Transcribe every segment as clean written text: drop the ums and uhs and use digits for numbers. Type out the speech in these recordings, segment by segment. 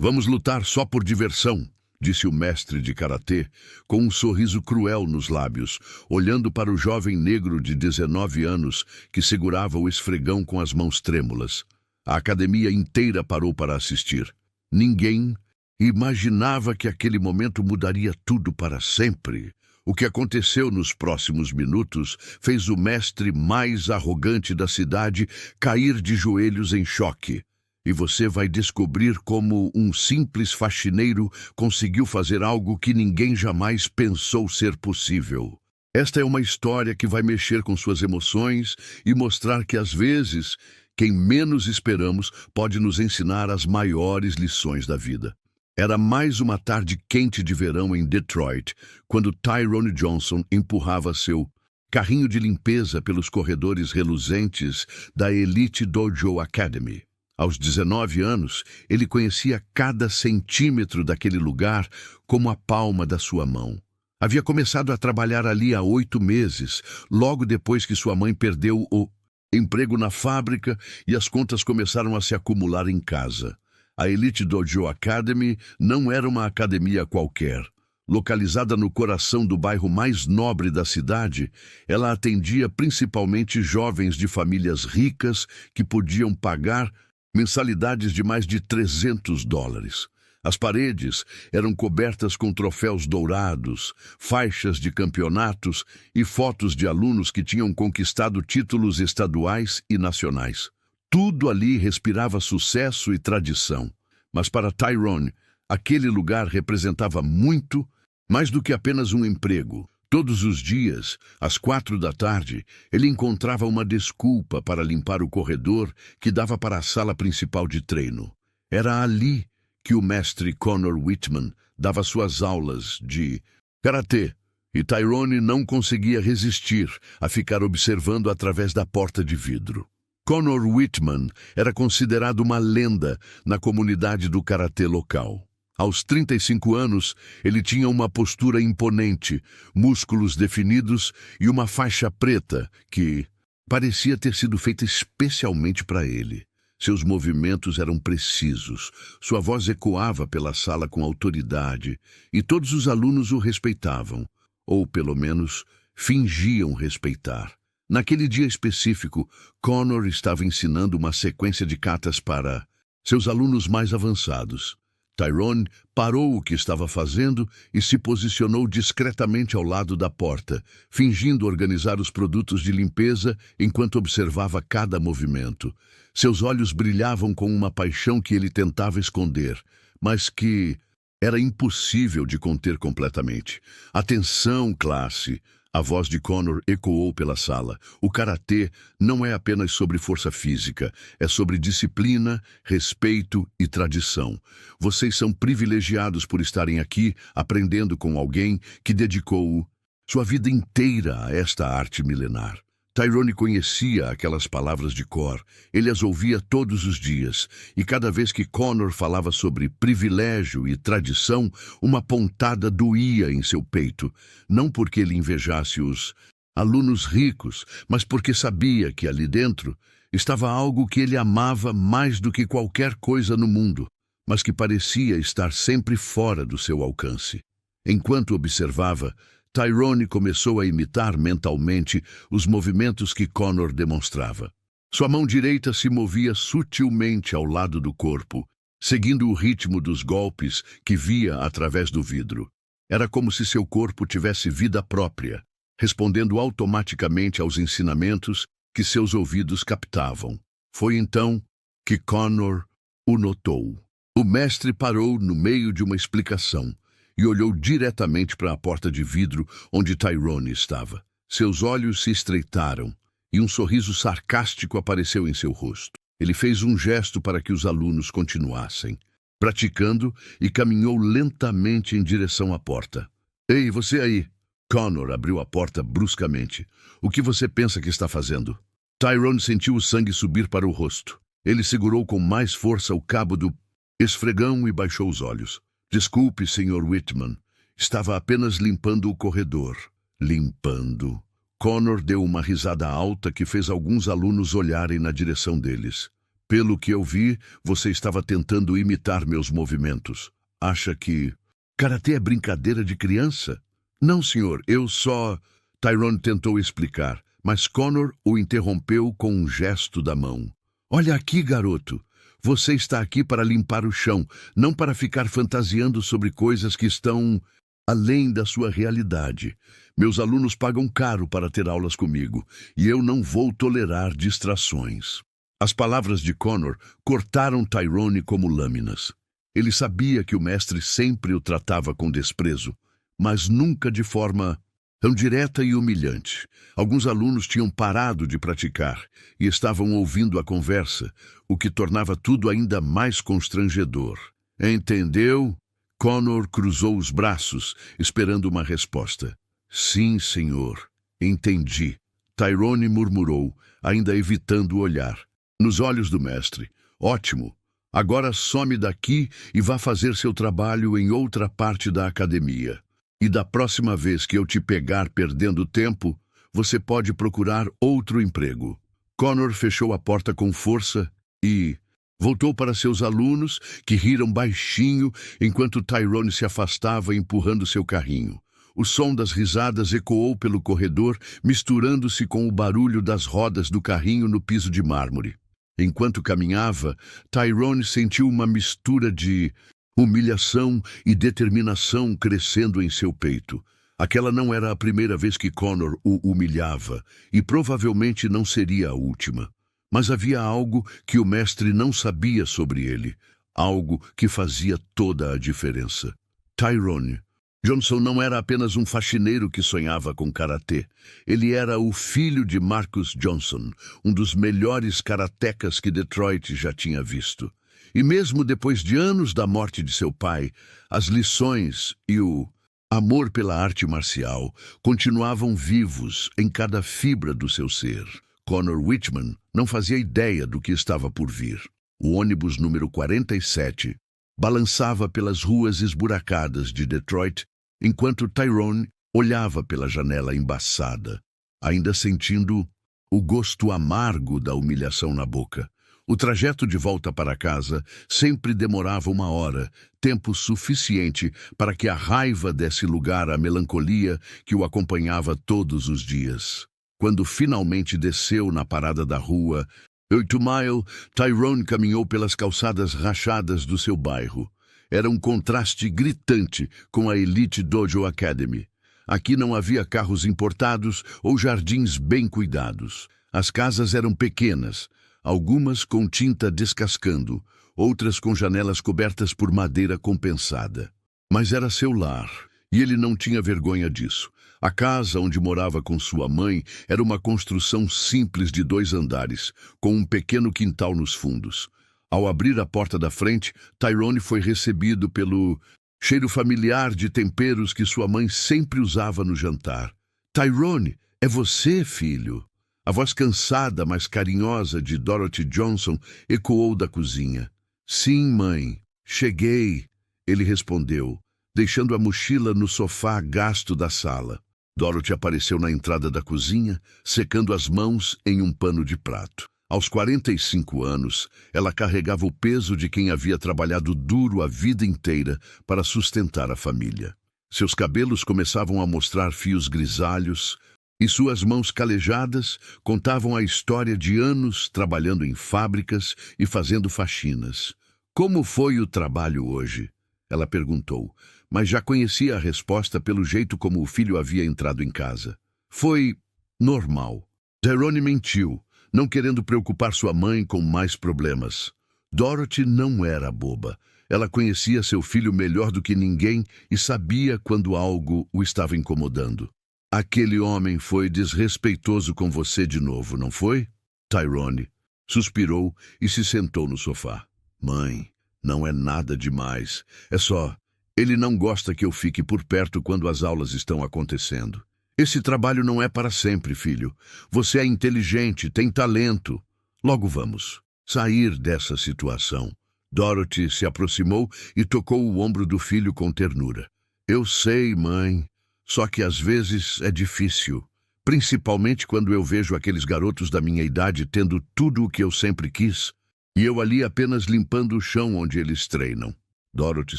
Vamos lutar só por diversão, disse o mestre de karatê, com um sorriso cruel nos lábios, olhando para o jovem negro de 19 anos que segurava o esfregão com as mãos trêmulas. A academia inteira parou para assistir. Ninguém imaginava que aquele momento mudaria tudo para sempre. O que aconteceu nos próximos minutos fez o mestre mais arrogante da cidade cair de joelhos em choque. E você vai descobrir como um simples faxineiro conseguiu fazer algo que ninguém jamais pensou ser possível. Esta é uma história que vai mexer com suas emoções e mostrar que, às vezes, quem menos esperamos pode nos ensinar as maiores lições da vida. Era mais uma tarde quente de verão em Detroit, quando Tyrone Johnson empurrava seu carrinho de limpeza pelos corredores reluzentes da Elite Dojo Academy. Aos 19 anos, ele conhecia cada centímetro daquele lugar como a palma da sua mão. Havia começado a trabalhar ali há 8 meses, logo depois que sua mãe perdeu o emprego na fábrica e as contas começaram a se acumular em casa. A Elite Dojo Academy não era uma academia qualquer. Localizada no coração do bairro mais nobre da cidade, ela atendia principalmente jovens de famílias ricas que podiam pagar mensalidades de mais de $300. As paredes eram cobertas com troféus dourados, faixas de campeonatos e fotos de alunos que tinham conquistado títulos estaduais e nacionais. Tudo ali respirava sucesso e tradição. Mas para Tyrone, aquele lugar representava muito mais do que apenas um emprego. Todos os dias, às 4 da tarde, ele encontrava uma desculpa para limpar o corredor que dava para a sala principal de treino. Era ali que o mestre Conor Whitman dava suas aulas de karatê, e Tyrone não conseguia resistir a ficar observando através da porta de vidro. Conor Whitman era considerado uma lenda na comunidade do karatê local. Aos 35 anos, ele tinha uma postura imponente, músculos definidos e uma faixa preta que parecia ter sido feita especialmente para ele. Seus movimentos eram precisos, sua voz ecoava pela sala com autoridade e todos os alunos o respeitavam, ou pelo menos fingiam respeitar. Naquele dia específico, Conor estava ensinando uma sequência de katas para seus alunos mais avançados. Tyrone parou o que estava fazendo e se posicionou discretamente ao lado da porta, fingindo organizar os produtos de limpeza enquanto observava cada movimento. Seus olhos brilhavam com uma paixão que ele tentava esconder, mas que era impossível de conter completamente. Atenção, classe! A voz de Conor ecoou pela sala. O karatê não é apenas sobre força física, é sobre disciplina, respeito e tradição. Vocês são privilegiados por estarem aqui aprendendo com alguém que dedicou sua vida inteira a esta arte milenar. Tyrone conhecia aquelas palavras de cor, ele as ouvia todos os dias, e cada vez que Conor falava sobre privilégio e tradição, uma pontada doía em seu peito, não porque ele invejasse os alunos ricos, mas porque sabia que ali dentro estava algo que ele amava mais do que qualquer coisa no mundo, mas que parecia estar sempre fora do seu alcance. Enquanto observava, Tyrone começou a imitar mentalmente os movimentos que Conor demonstrava. Sua mão direita se movia sutilmente ao lado do corpo, seguindo o ritmo dos golpes que via através do vidro. Era como se seu corpo tivesse vida própria, respondendo automaticamente aos ensinamentos que seus ouvidos captavam. Foi então que Conor o notou. O mestre parou no meio de uma explicação e olhou diretamente para a porta de vidro onde Tyrone estava. Seus olhos se estreitaram e um sorriso sarcástico apareceu em seu rosto. Ele fez um gesto para que os alunos continuassem, praticando, e caminhou lentamente em direção à porta. "Ei, você aí!" Conor abriu a porta bruscamente. "O que você pensa que está fazendo?" Tyrone sentiu o sangue subir para o rosto. Ele segurou com mais força o cabo do esfregão e baixou os olhos. "Desculpe, Sr. Whitman. Estava apenas limpando o corredor." Limpando. Conor deu uma risada alta que fez alguns alunos olharem na direção deles. Pelo que eu vi, você estava tentando imitar meus movimentos. Acha que karatê é brincadeira de criança? Não, senhor, eu só... Tyrone tentou explicar, mas Connor o interrompeu com um gesto da mão. Olha aqui, garoto. Você está aqui para limpar o chão, não para ficar fantasiando sobre coisas que estão além da sua realidade. Meus alunos pagam caro para ter aulas comigo, e eu não vou tolerar distrações. As palavras de Connor cortaram Tyrone como lâminas. Ele sabia que o mestre sempre o tratava com desprezo, mas nunca de forma tão direta e humilhante. Alguns alunos tinham parado de praticar e estavam ouvindo a conversa, o que tornava tudo ainda mais constrangedor. Entendeu? Connor cruzou os braços, esperando uma resposta. Sim, senhor. Entendi. Tyrone murmurou, ainda evitando o olhar. Nos olhos do mestre. Ótimo. Agora some daqui e vá fazer seu trabalho em outra parte da academia. E da próxima vez que eu te pegar perdendo tempo, você pode procurar outro emprego. Connor fechou a porta com força e voltou para seus alunos, que riram baixinho enquanto Tyrone se afastava empurrando seu carrinho. O som das risadas ecoou pelo corredor, misturando-se com o barulho das rodas do carrinho no piso de mármore. Enquanto caminhava, Tyrone sentiu uma mistura de humilhação e determinação crescendo em seu peito. Aquela não era a primeira vez que Connor o humilhava, e provavelmente não seria a última. Mas havia algo que o mestre não sabia sobre ele, algo que fazia toda a diferença. Tyrone Johnson não era apenas um faxineiro que sonhava com karatê. Ele era o filho de Marcus Johnson, um dos melhores karatecas que Detroit já tinha visto. E mesmo depois de anos da morte de seu pai, as lições e o amor pela arte marcial continuavam vivos em cada fibra do seu ser. Connor Whitman não fazia ideia do que estava por vir. O ônibus número 47 balançava pelas ruas esburacadas de Detroit, enquanto Tyrone olhava pela janela embaçada, ainda sentindo o gosto amargo da humilhação na boca. O trajeto de volta para casa sempre demorava 1 hora, tempo suficiente para que a raiva desse lugar à melancolia que o acompanhava todos os dias. Quando finalmente desceu na parada da rua 8 Mile, Tyrone caminhou pelas calçadas rachadas do seu bairro. Era um contraste gritante com a Elite Dojo Academy. Aqui não havia carros importados ou jardins bem cuidados. As casas eram pequenas, algumas com tinta descascando, outras com janelas cobertas por madeira compensada. Mas era seu lar, e ele não tinha vergonha disso. A casa onde morava com sua mãe era uma construção simples de 2 andares, com um pequeno quintal nos fundos. Ao abrir a porta da frente, Tyrone foi recebido pelo cheiro familiar de temperos que sua mãe sempre usava no jantar. Tyrone, é você, filho? A voz cansada, mas carinhosa de Dorothy Johnson ecoou da cozinha. Sim, mãe, cheguei, ele respondeu, deixando a mochila no sofá gasto da sala. Dorothy apareceu na entrada da cozinha, secando as mãos em um pano de prato. Aos 45 anos, ela carregava o peso de quem havia trabalhado duro a vida inteira para sustentar a família. Seus cabelos começavam a mostrar fios grisalhos, e suas mãos calejadas contavam a história de anos trabalhando em fábricas e fazendo faxinas. Como foi o trabalho hoje? Ela perguntou, mas já conhecia a resposta pelo jeito como o filho havia entrado em casa. Foi normal. Tyrone mentiu, não querendo preocupar sua mãe com mais problemas. Dorothy não era boba. Ela conhecia seu filho melhor do que ninguém e sabia quando algo o estava incomodando. Aquele homem foi desrespeitoso com você de novo, não foi? Tyrone suspirou e se sentou no sofá. Mãe, não é nada demais. É só, ele não gosta que eu fique por perto quando as aulas estão acontecendo. Esse trabalho não é para sempre, filho. Você é inteligente, tem talento. Logo vamos sair dessa situação. Dorothy se aproximou e tocou o ombro do filho com ternura. Eu sei, mãe. Só que às vezes é difícil, principalmente quando eu vejo aqueles garotos da minha idade tendo tudo o que eu sempre quis. E eu ali apenas limpando o chão onde eles treinam. Dorothy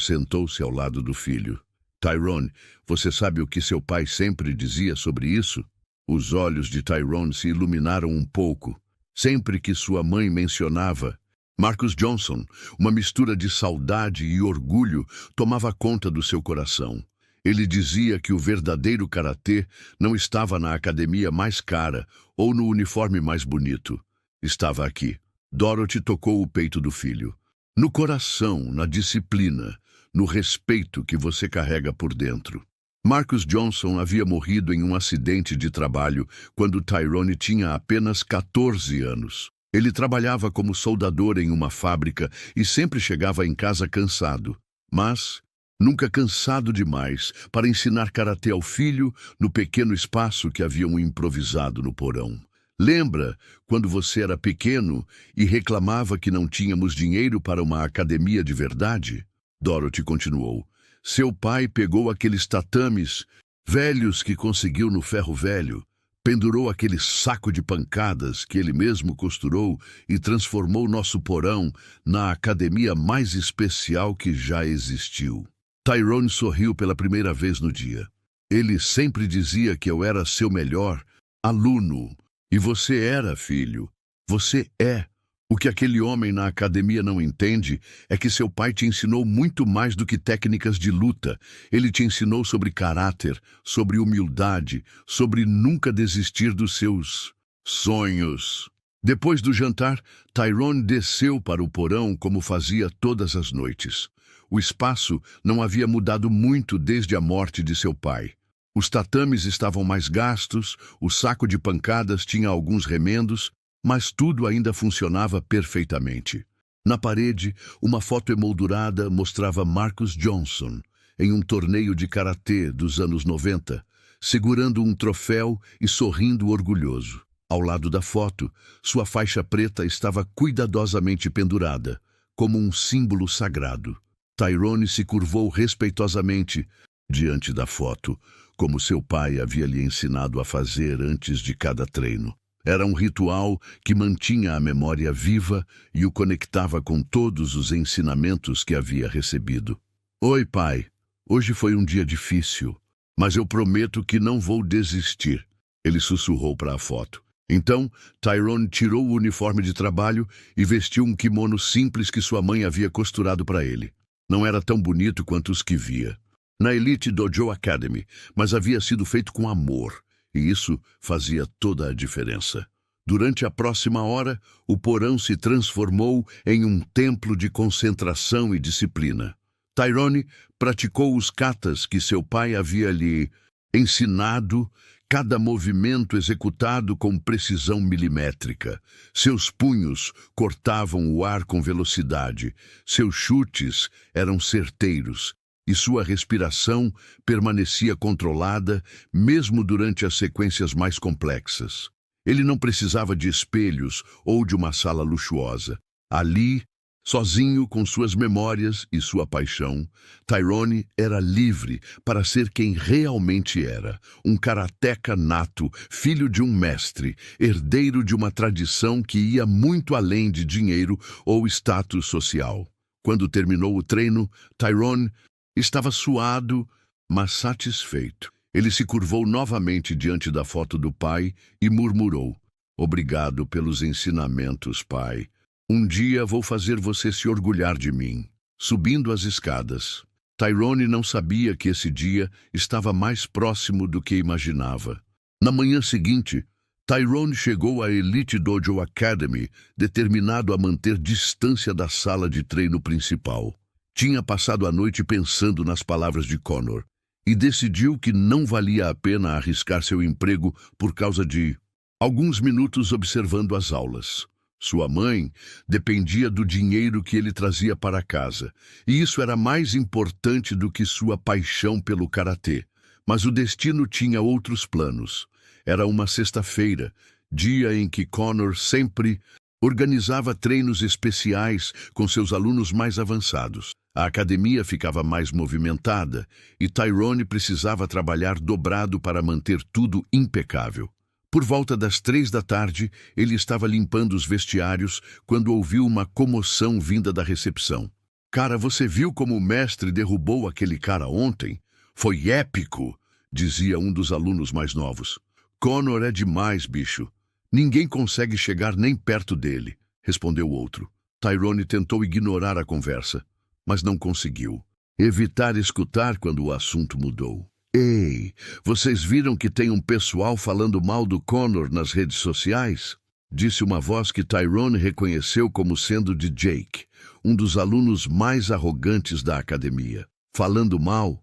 sentou-se ao lado do filho. Tyrone, você sabe o que seu pai sempre dizia sobre isso? Os olhos de Tyrone se iluminaram um pouco. Sempre que sua mãe mencionava Marcus Johnson, uma mistura de saudade e orgulho tomava conta do seu coração. Ele dizia que o verdadeiro karatê não estava na academia mais cara ou no uniforme mais bonito. Estava aqui. Dorothy tocou o peito do filho. No coração, na disciplina, no respeito que você carrega por dentro. Marcus Johnson havia morrido em um acidente de trabalho quando Tyrone tinha apenas 14 anos. Ele trabalhava como soldador em uma fábrica e sempre chegava em casa cansado. Mas nunca cansado demais para ensinar karatê ao filho no pequeno espaço que haviam improvisado no porão. Lembra quando você era pequeno e reclamava que não tínhamos dinheiro para uma academia de verdade? Dorothy continuou. Seu pai pegou aqueles tatames velhos que conseguiu no ferro velho, pendurou aquele saco de pancadas que ele mesmo costurou e transformou nosso porão na academia mais especial que já existiu. Tyrone sorriu pela primeira vez no dia. Ele sempre dizia que eu era seu melhor aluno. E você era, filho. Você é. O que aquele homem na academia não entende é que seu pai te ensinou muito mais do que técnicas de luta. Ele te ensinou sobre caráter, sobre humildade, sobre nunca desistir dos seus sonhos. Depois do jantar, Tyrone desceu para o porão como fazia todas as noites. O espaço não havia mudado muito desde a morte de seu pai. Os tatames estavam mais gastos, o saco de pancadas tinha alguns remendos, mas tudo ainda funcionava perfeitamente. Na parede, uma foto emoldurada mostrava Marcus Johnson, em um torneio de karatê dos anos 90, segurando um troféu e sorrindo orgulhoso. Ao lado da foto, sua faixa preta estava cuidadosamente pendurada, como um símbolo sagrado. Tyrone se curvou respeitosamente diante da foto, como seu pai havia lhe ensinado a fazer antes de cada treino. Era um ritual que mantinha a memória viva e o conectava com todos os ensinamentos que havia recebido. Oi, pai. Hoje foi um dia difícil, mas eu prometo que não vou desistir. Ele sussurrou para a foto. Então, Tyrone tirou o uniforme de trabalho e vestiu um kimono simples que sua mãe havia costurado para ele. Não era tão bonito quanto os que via na Elite Dojo Academy, mas havia sido feito com amor, e isso fazia toda a diferença. Durante a próxima hora, o porão se transformou em um templo de concentração e disciplina. Tyrone praticou os katas que seu pai havia lhe ensinado, cada movimento executado com precisão milimétrica. Seus punhos cortavam o ar com velocidade, seus chutes eram certeiros, e sua respiração permanecia controlada mesmo durante as sequências mais complexas. Ele não precisava de espelhos ou de uma sala luxuosa. Ali, sozinho com suas memórias e sua paixão, Tyrone era livre para ser quem realmente era, um karateca nato, filho de um mestre, herdeiro de uma tradição que ia muito além de dinheiro ou status social. Quando terminou o treino, Tyrone estava suado, mas satisfeito. Ele se curvou novamente diante da foto do pai e murmurou: "Obrigado pelos ensinamentos, pai. Um dia vou fazer você se orgulhar de mim." Subindo as escadas, Tyrone não sabia que esse dia estava mais próximo do que imaginava. Na manhã seguinte, Tyrone chegou à Elite Dojo Academy, determinado a manter distância da sala de treino principal. Tinha passado a noite pensando nas palavras de Connor e decidiu que não valia a pena arriscar seu emprego por causa de alguns minutos observando as aulas. Sua mãe dependia do dinheiro que ele trazia para casa, e isso era mais importante do que sua paixão pelo karatê. Mas o destino tinha outros planos. Era uma sexta-feira, dia em que Connor sempre organizava treinos especiais com seus alunos mais avançados. A academia ficava mais movimentada e Tyrone precisava trabalhar dobrado para manter tudo impecável. Por volta das 3 da tarde, ele estava limpando os vestiários quando ouviu uma comoção vinda da recepção. Cara, você viu como o mestre derrubou aquele cara ontem? Foi épico, dizia um dos alunos mais novos. Connor é demais, bicho. Ninguém consegue chegar nem perto dele, respondeu o outro. Tyrone tentou ignorar a conversa, mas não conseguiu. Evitar escutar quando o assunto mudou. Ei, vocês viram que tem um pessoal falando mal do Connor nas redes sociais? Disse uma voz que Tyrone reconheceu como sendo de Jake, um dos alunos mais arrogantes da academia. Falando mal?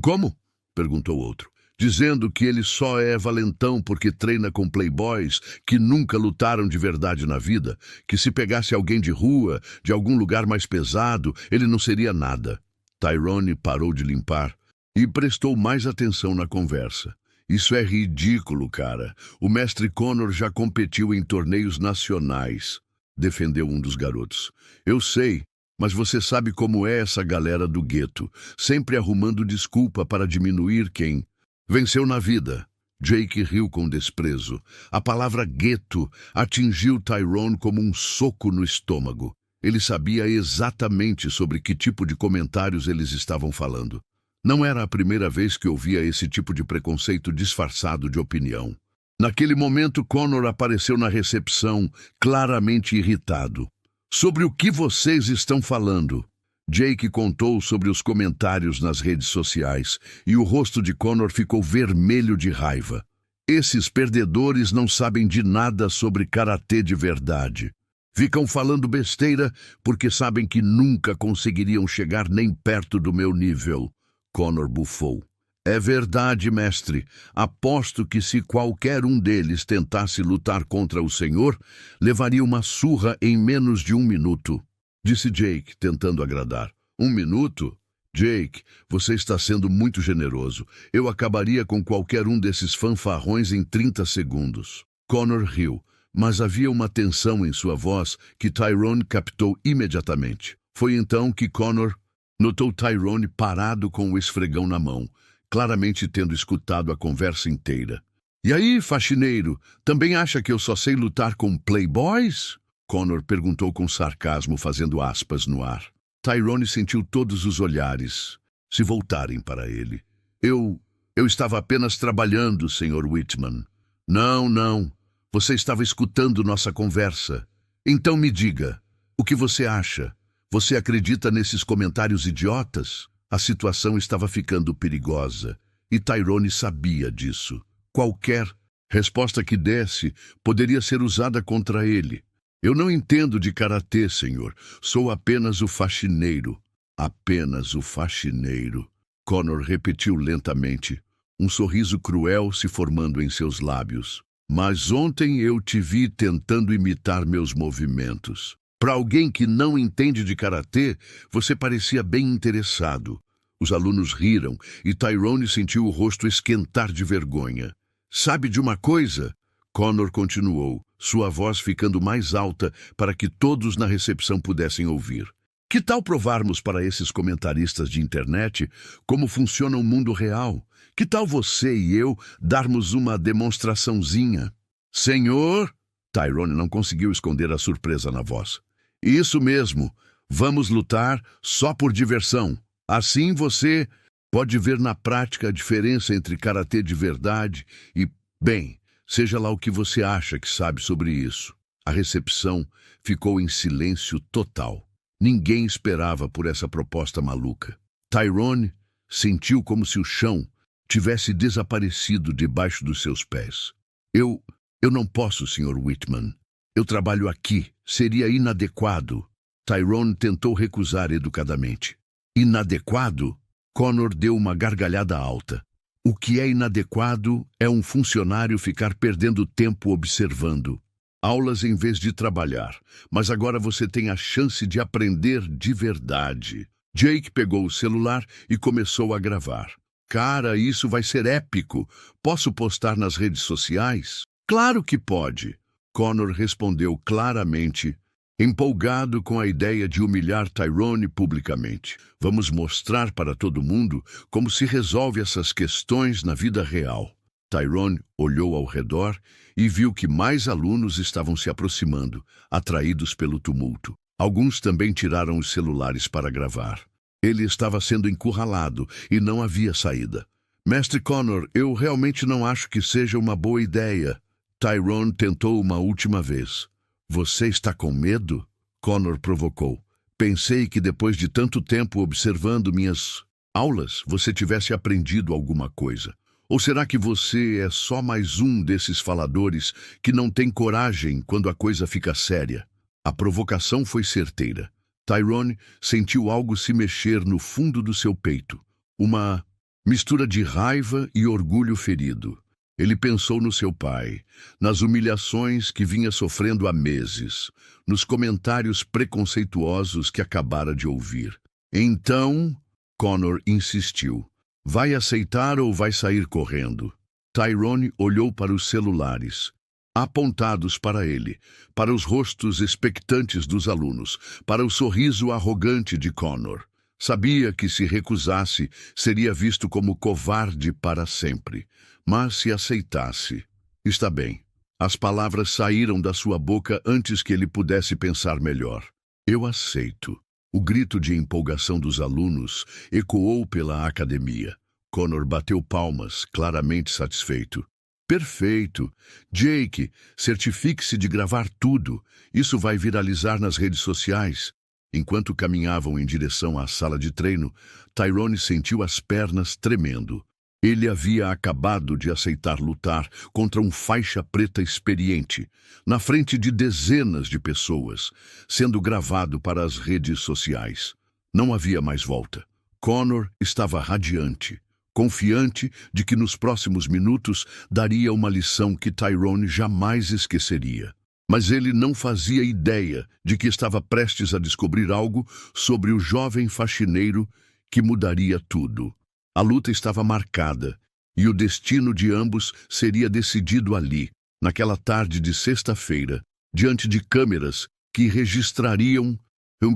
Como? Perguntou outro. Dizendo que ele só é valentão porque treina com playboys que nunca lutaram de verdade na vida, que se pegasse alguém de rua, de algum lugar mais pesado, ele não seria nada. Tyrone parou de limpar e prestou mais atenção na conversa. Isso é ridículo, cara. O mestre Connor já competiu em torneios nacionais, defendeu um dos garotos. Eu sei, mas você sabe como é essa galera do gueto, sempre arrumando desculpa para diminuir quem venceu na vida. Jake riu com desprezo. A palavra gueto atingiu Tyrone como um soco no estômago. Ele sabia exatamente sobre que tipo de comentários eles estavam falando. Não era a primeira vez que ouvia esse tipo de preconceito disfarçado de opinião. Naquele momento, Connor apareceu na recepção, claramente irritado. Sobre o que vocês estão falando? Jake contou sobre os comentários nas redes sociais e o rosto de Connor ficou vermelho de raiva. Esses perdedores não sabem de nada sobre karatê de verdade. Ficam falando besteira porque sabem que nunca conseguiriam chegar nem perto do meu nível. Connor bufou. É verdade, mestre. Aposto que se qualquer um deles tentasse lutar contra o senhor, levaria uma surra em menos de 1 minuto. Disse Jake, tentando agradar. 1 minuto? Jake, você está sendo muito generoso. Eu acabaria com qualquer um desses fanfarrões em 30 segundos. Connor riu, mas havia uma tensão em sua voz que Tyrone captou imediatamente. Foi então que Connor notou Tyrone parado com o esfregão na mão, claramente tendo escutado a conversa inteira. E aí, faxineiro, também acha que eu só sei lutar com playboys? Connor perguntou com sarcasmo, fazendo aspas no ar. Tyrone sentiu todos os olhares se voltarem para ele. Eu estava apenas trabalhando, Sr. Whitman. Não. Você estava escutando nossa conversa. Então me diga, o que você acha? Você acredita nesses comentários idiotas? A situação estava ficando perigosa, e Tyrone sabia disso. Qualquer resposta que desse poderia ser usada contra ele. Eu não entendo de karatê, senhor. Sou apenas o faxineiro. Apenas o faxineiro. Connor repetiu lentamente, um sorriso cruel se formando em seus lábios. Mas ontem eu te vi tentando imitar meus movimentos. Para alguém que não entende de karatê, você parecia bem interessado. Os alunos riram e Tyrone sentiu o rosto esquentar de vergonha. Sabe de uma coisa? Connor continuou, sua voz ficando mais alta para que todos na recepção pudessem ouvir. Que tal provarmos para esses comentaristas de internet como funciona o mundo real? Que tal você e eu darmos uma demonstraçãozinha? Senhor? Tyrone não conseguiu esconder a surpresa na voz. Isso mesmo, vamos lutar só por diversão. Assim você pode ver na prática a diferença entre karatê de verdade e, bem, seja lá o que você acha que sabe sobre isso. A recepção ficou em silêncio total. Ninguém esperava por essa proposta maluca. Tyrone sentiu como se o chão tivesse desaparecido debaixo dos seus pés. Eu não posso, Sr. Whitman. Eu trabalho aqui. Seria inadequado. Tyrone tentou recusar educadamente. Inadequado? Connor deu uma gargalhada alta. O que é inadequado é um funcionário ficar perdendo tempo observando. Aulas em vez de trabalhar. Mas agora você tem a chance de aprender de verdade. Jake pegou o celular e começou a gravar. Cara, isso vai ser épico. Posso postar nas redes sociais? Claro que pode. Connor respondeu claramente, empolgado com a ideia de humilhar Tyrone publicamente. Vamos mostrar para todo mundo como se resolve essas questões na vida real. Tyrone olhou ao redor e viu que mais alunos estavam se aproximando, atraídos pelo tumulto. Alguns também tiraram os celulares para gravar. Ele estava sendo encurralado e não havia saída. Mestre Connor, eu realmente não acho que seja uma boa ideia. Tyrone tentou uma última vez. Você está com medo? Connor provocou. Pensei que depois de tanto tempo observando minhas aulas, você tivesse aprendido alguma coisa. Ou será que você é só mais um desses faladores que não tem coragem quando a coisa fica séria? A provocação foi certeira. Tyrone sentiu algo se mexer no fundo do seu peito. Uma mistura de raiva e orgulho ferido. Ele pensou no seu pai, nas humilhações que vinha sofrendo há meses, nos comentários preconceituosos que acabara de ouvir. Então, Connor insistiu. Vai aceitar ou vai sair correndo? Tyrone olhou para os celulares, apontados para ele, para os rostos expectantes dos alunos, para o sorriso arrogante de Connor. Sabia que se recusasse, seria visto como covarde para sempre. Mas se aceitasse... Está bem. As palavras saíram da sua boca antes que ele pudesse pensar melhor. Eu aceito. O grito de empolgação dos alunos ecoou pela academia. Connor bateu palmas, claramente satisfeito. Perfeito. Jake, certifique-se de gravar tudo. Isso vai viralizar nas redes sociais. Enquanto caminhavam em direção à sala de treino, Tyrone sentiu as pernas tremendo. Ele havia acabado de aceitar lutar contra um faixa preta experiente, na frente de dezenas de pessoas, sendo gravado para as redes sociais. Não havia mais volta. Connor estava radiante, confiante de que nos próximos minutos daria uma lição que Tyrone jamais esqueceria. Mas ele não fazia ideia de que estava prestes a descobrir algo sobre o jovem faxineiro que mudaria tudo. A luta estava marcada, e o destino de ambos seria decidido ali, naquela tarde de sexta-feira, diante de câmeras que registrariam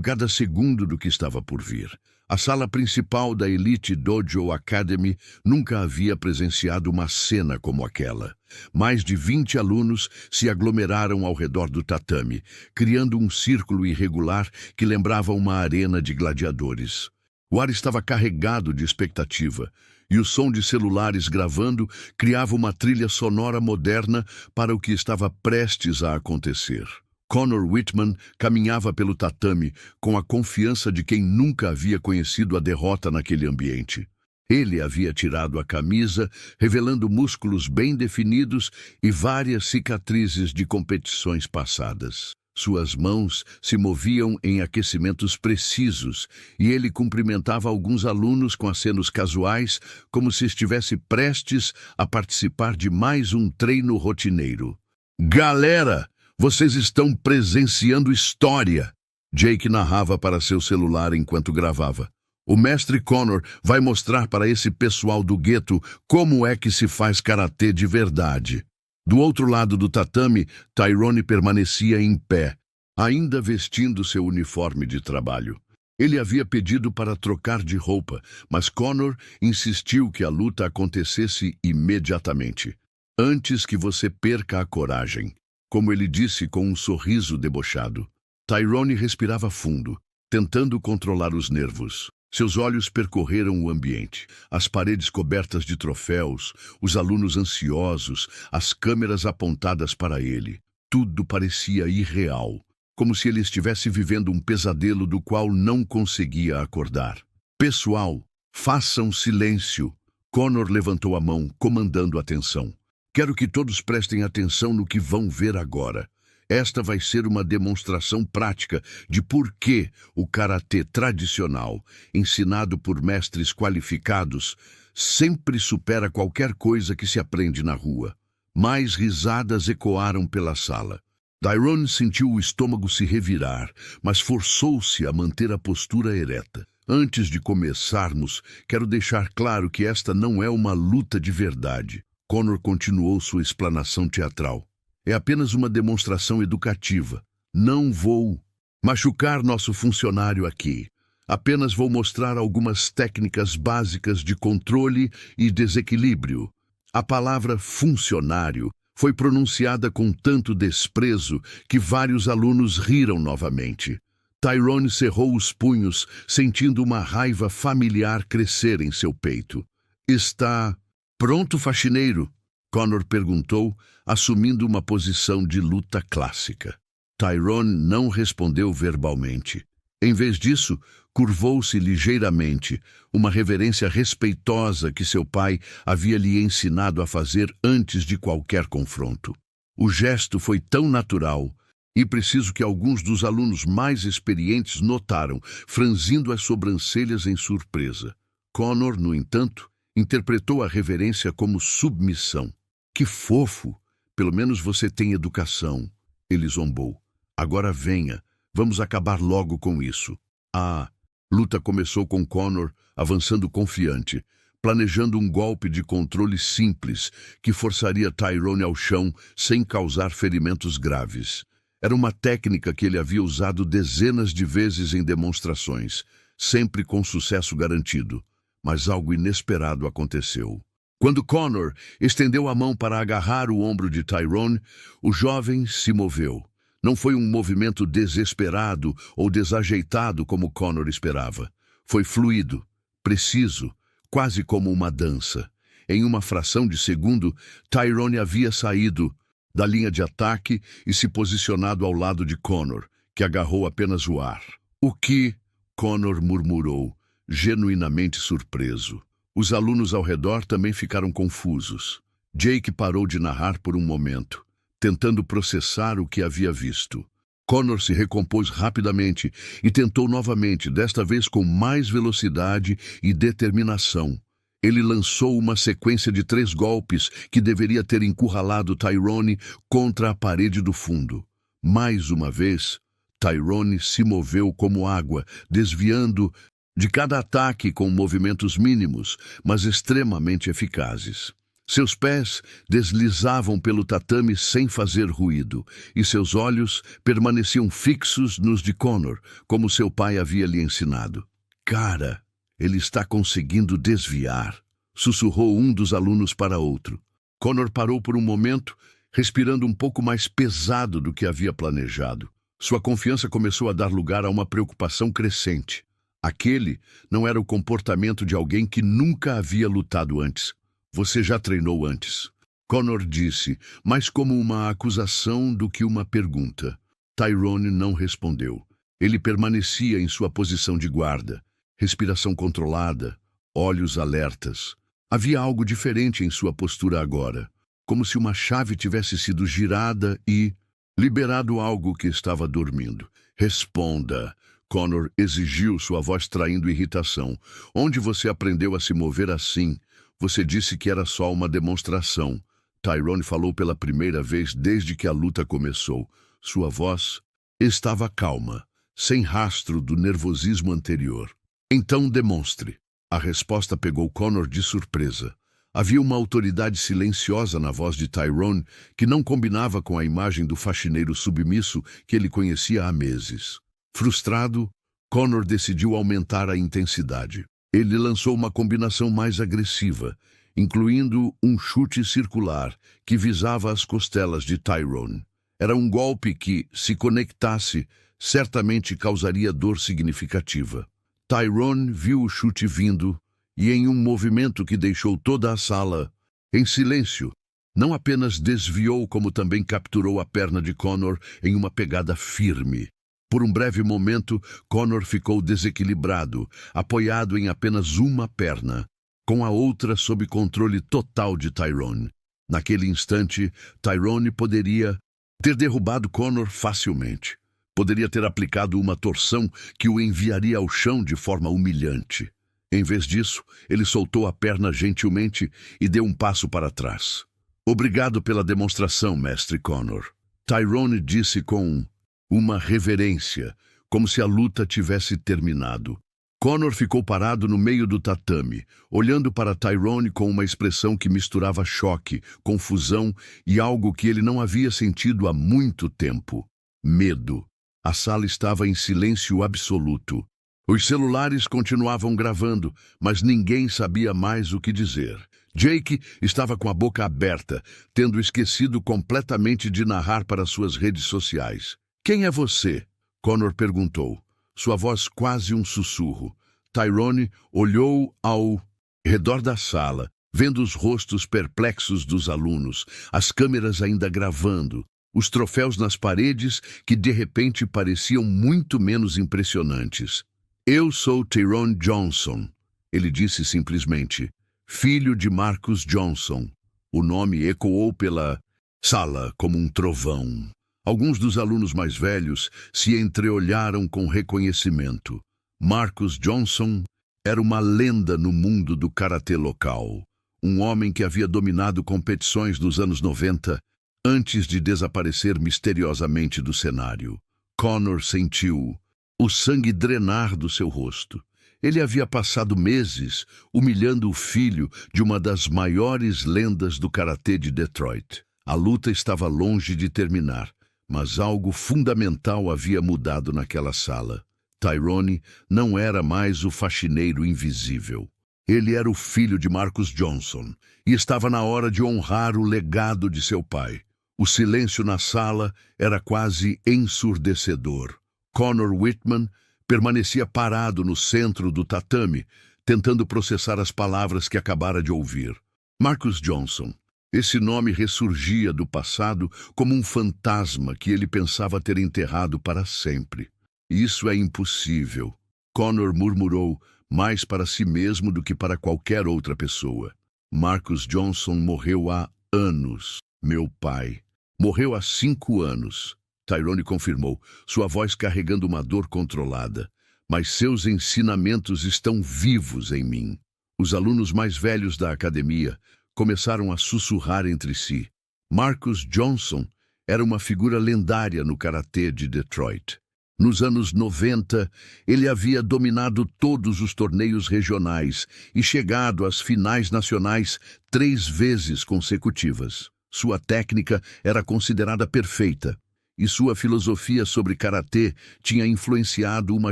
cada segundo do que estava por vir. A sala principal da Elite Dojo Academy nunca havia presenciado uma cena como aquela. Mais de 20 alunos se aglomeraram ao redor do tatame, criando um círculo irregular que lembrava uma arena de gladiadores. O ar estava carregado de expectativa, e o som de celulares gravando criava uma trilha sonora moderna para o que estava prestes a acontecer. Conor Whitman caminhava pelo tatame com a confiança de quem nunca havia conhecido a derrota naquele ambiente. Ele havia tirado a camisa, revelando músculos bem definidos e várias cicatrizes de competições passadas. Suas mãos se moviam em aquecimentos precisos e ele cumprimentava alguns alunos com acenos casuais, como se estivesse prestes a participar de mais um treino rotineiro. Galera, vocês estão presenciando história! Jake narrava para seu celular enquanto gravava. O mestre Connor vai mostrar para esse pessoal do gueto como é que se faz karatê de verdade. Do outro lado do tatame, Tyrone permanecia em pé, ainda vestindo seu uniforme de trabalho. Ele havia pedido para trocar de roupa, mas Connor insistiu que a luta acontecesse imediatamente, antes que você perca a coragem, como ele disse com um sorriso debochado. Tyrone respirava fundo, tentando controlar os nervos. Seus olhos percorreram o ambiente, as paredes cobertas de troféus, os alunos ansiosos, as câmeras apontadas para ele. Tudo parecia irreal, como se ele estivesse vivendo um pesadelo do qual não conseguia acordar. Pessoal, façam silêncio. Connor levantou a mão, comandando a atenção. Quero que todos prestem atenção no que vão ver agora. Esta vai ser uma demonstração prática de por que o karatê tradicional, ensinado por mestres qualificados, sempre supera qualquer coisa que se aprende na rua. Mais risadas ecoaram pela sala. Tyrone sentiu o estômago se revirar, mas forçou-se a manter a postura ereta. Antes de começarmos, quero deixar claro que esta não é uma luta de verdade. Connor continuou sua explanação teatral. É apenas uma demonstração educativa. Não vou machucar nosso funcionário aqui. Apenas vou mostrar algumas técnicas básicas de controle e desequilíbrio. A palavra funcionário foi pronunciada com tanto desprezo que vários alunos riram novamente. Tyrone cerrou os punhos, sentindo uma raiva familiar crescer em seu peito. Está pronto, faxineiro? Connor perguntou, assumindo uma posição de luta clássica. Tyrone não respondeu verbalmente. Em vez disso, curvou-se ligeiramente, uma reverência respeitosa que seu pai havia lhe ensinado a fazer antes de qualquer confronto. O gesto foi tão natural, e preciso que alguns dos alunos mais experientes notaram, franzindo as sobrancelhas em surpresa. Connor, no entanto, interpretou a reverência como submissão. Que fofo! Pelo menos você tem educação, ele zombou. Agora venha, vamos acabar logo com isso. A luta começou com Connor avançando confiante, planejando um golpe de controle simples que forçaria Tyrone ao chão sem causar ferimentos graves. Era uma técnica que ele havia usado dezenas de vezes em demonstrações, sempre com sucesso garantido. Mas algo inesperado aconteceu. Quando Connor estendeu a mão para agarrar o ombro de Tyrone, o jovem se moveu. Não foi um movimento desesperado ou desajeitado como Connor esperava. Foi fluido, preciso, quase como uma dança. Em uma fração de segundo, Tyrone havia saído da linha de ataque e se posicionado ao lado de Connor, que agarrou apenas o ar. O que? Connor murmurou, genuinamente surpreso. Os alunos ao redor também ficaram confusos. Jake parou de narrar por um momento, tentando processar o que havia visto. Connor se recompôs rapidamente e tentou novamente, desta vez com mais velocidade e determinação. Ele lançou uma sequência de 3 golpes que deveria ter encurralado Tyrone contra a parede do fundo. Mais uma vez, Tyrone se moveu como água, desviando de cada ataque com movimentos mínimos, mas extremamente eficazes. Seus pés deslizavam pelo tatame sem fazer ruído, e seus olhos permaneciam fixos nos de Connor, como seu pai havia lhe ensinado. Cara, ele está conseguindo desviar, sussurrou um dos alunos para outro. Connor parou por um momento, respirando um pouco mais pesado do que havia planejado. Sua confiança começou a dar lugar a uma preocupação crescente. Aquele não era o comportamento de alguém que nunca havia lutado antes. Você já treinou antes, Connor disse, mais como uma acusação do que uma pergunta. Tyrone não respondeu. Ele permanecia em sua posição de guarda, respiração controlada, olhos alertas. Havia algo diferente em sua postura agora, como se uma chave tivesse sido girada e liberado algo que estava dormindo. Responda, Connor exigiu, sua voz traindo irritação. Onde você aprendeu a se mover assim? Você disse que era só uma demonstração. Tyrone falou pela primeira vez desde que a luta começou. Sua voz estava calma, sem rastro do nervosismo anterior. Então demonstre. A resposta pegou Connor de surpresa. Havia uma autoridade silenciosa na voz de Tyrone que não combinava com a imagem do faxineiro submisso que ele conhecia há meses. Frustrado, Connor decidiu aumentar a intensidade. Ele lançou uma combinação mais agressiva, incluindo um chute circular que visava as costelas de Tyrone. Era um golpe que, se conectasse, certamente causaria dor significativa. Tyrone viu o chute vindo e, em um movimento que deixou toda a sala em silêncio, não apenas desviou, como também capturou a perna de Connor em uma pegada firme. Por um breve momento, Connor ficou desequilibrado, apoiado em apenas uma perna, com a outra sob controle total de Tyrone. Naquele instante, Tyrone poderia ter derrubado Connor facilmente. Poderia ter aplicado uma torção que o enviaria ao chão de forma humilhante. Em vez disso, ele soltou a perna gentilmente e deu um passo para trás. Obrigado pela demonstração, mestre Connor. Tyrone disse com uma reverência, como se a luta tivesse terminado. Connor ficou parado no meio do tatame, olhando para Tyrone com uma expressão que misturava choque, confusão e algo que ele não havia sentido há muito tempo: medo. A sala estava em silêncio absoluto. Os celulares continuavam gravando, mas ninguém sabia mais o que dizer. Jake estava com a boca aberta, tendo esquecido completamente de narrar para suas redes sociais. "Quem é você?" Connor perguntou, sua voz quase um sussurro. Tyrone olhou ao redor da sala, vendo os rostos perplexos dos alunos, as câmeras ainda gravando, os troféus nas paredes que de repente pareciam muito menos impressionantes. "Eu sou Tyrone Johnson", ele disse simplesmente. "Filho de Marcus Johnson." O nome ecoou pela sala como um trovão. Alguns dos alunos mais velhos se entreolharam com reconhecimento. Marcus Johnson era uma lenda no mundo do karatê local. Um homem que havia dominado competições nos anos 90 antes de desaparecer misteriosamente do cenário. Connor sentiu o sangue drenar do seu rosto. Ele havia passado meses humilhando o filho de uma das maiores lendas do karatê de Detroit. A luta estava longe de terminar, mas algo fundamental havia mudado naquela sala. Tyrone não era mais o faxineiro invisível. Ele era o filho de Marcus Johnson e estava na hora de honrar o legado de seu pai. O silêncio na sala era quase ensurdecedor. Conor Whitman permanecia parado no centro do tatame, tentando processar as palavras que acabara de ouvir. Marcus Johnson. Esse nome ressurgia do passado como um fantasma que ele pensava ter enterrado para sempre. "Isso é impossível", Connor murmurou, mais para si mesmo do que para qualquer outra pessoa. "Marcus Johnson morreu há anos, meu pai. Morreu há 5 anos. Tyrone confirmou, sua voz carregando uma dor controlada. "Mas seus ensinamentos estão vivos em mim." Os alunos mais velhos da academia começaram a sussurrar entre si. Marcus Johnson era uma figura lendária no karatê de Detroit. Nos anos 90, ele havia dominado todos os torneios regionais e chegado às finais nacionais 3 vezes consecutivas. Sua técnica era considerada perfeita, e sua filosofia sobre karatê tinha influenciado uma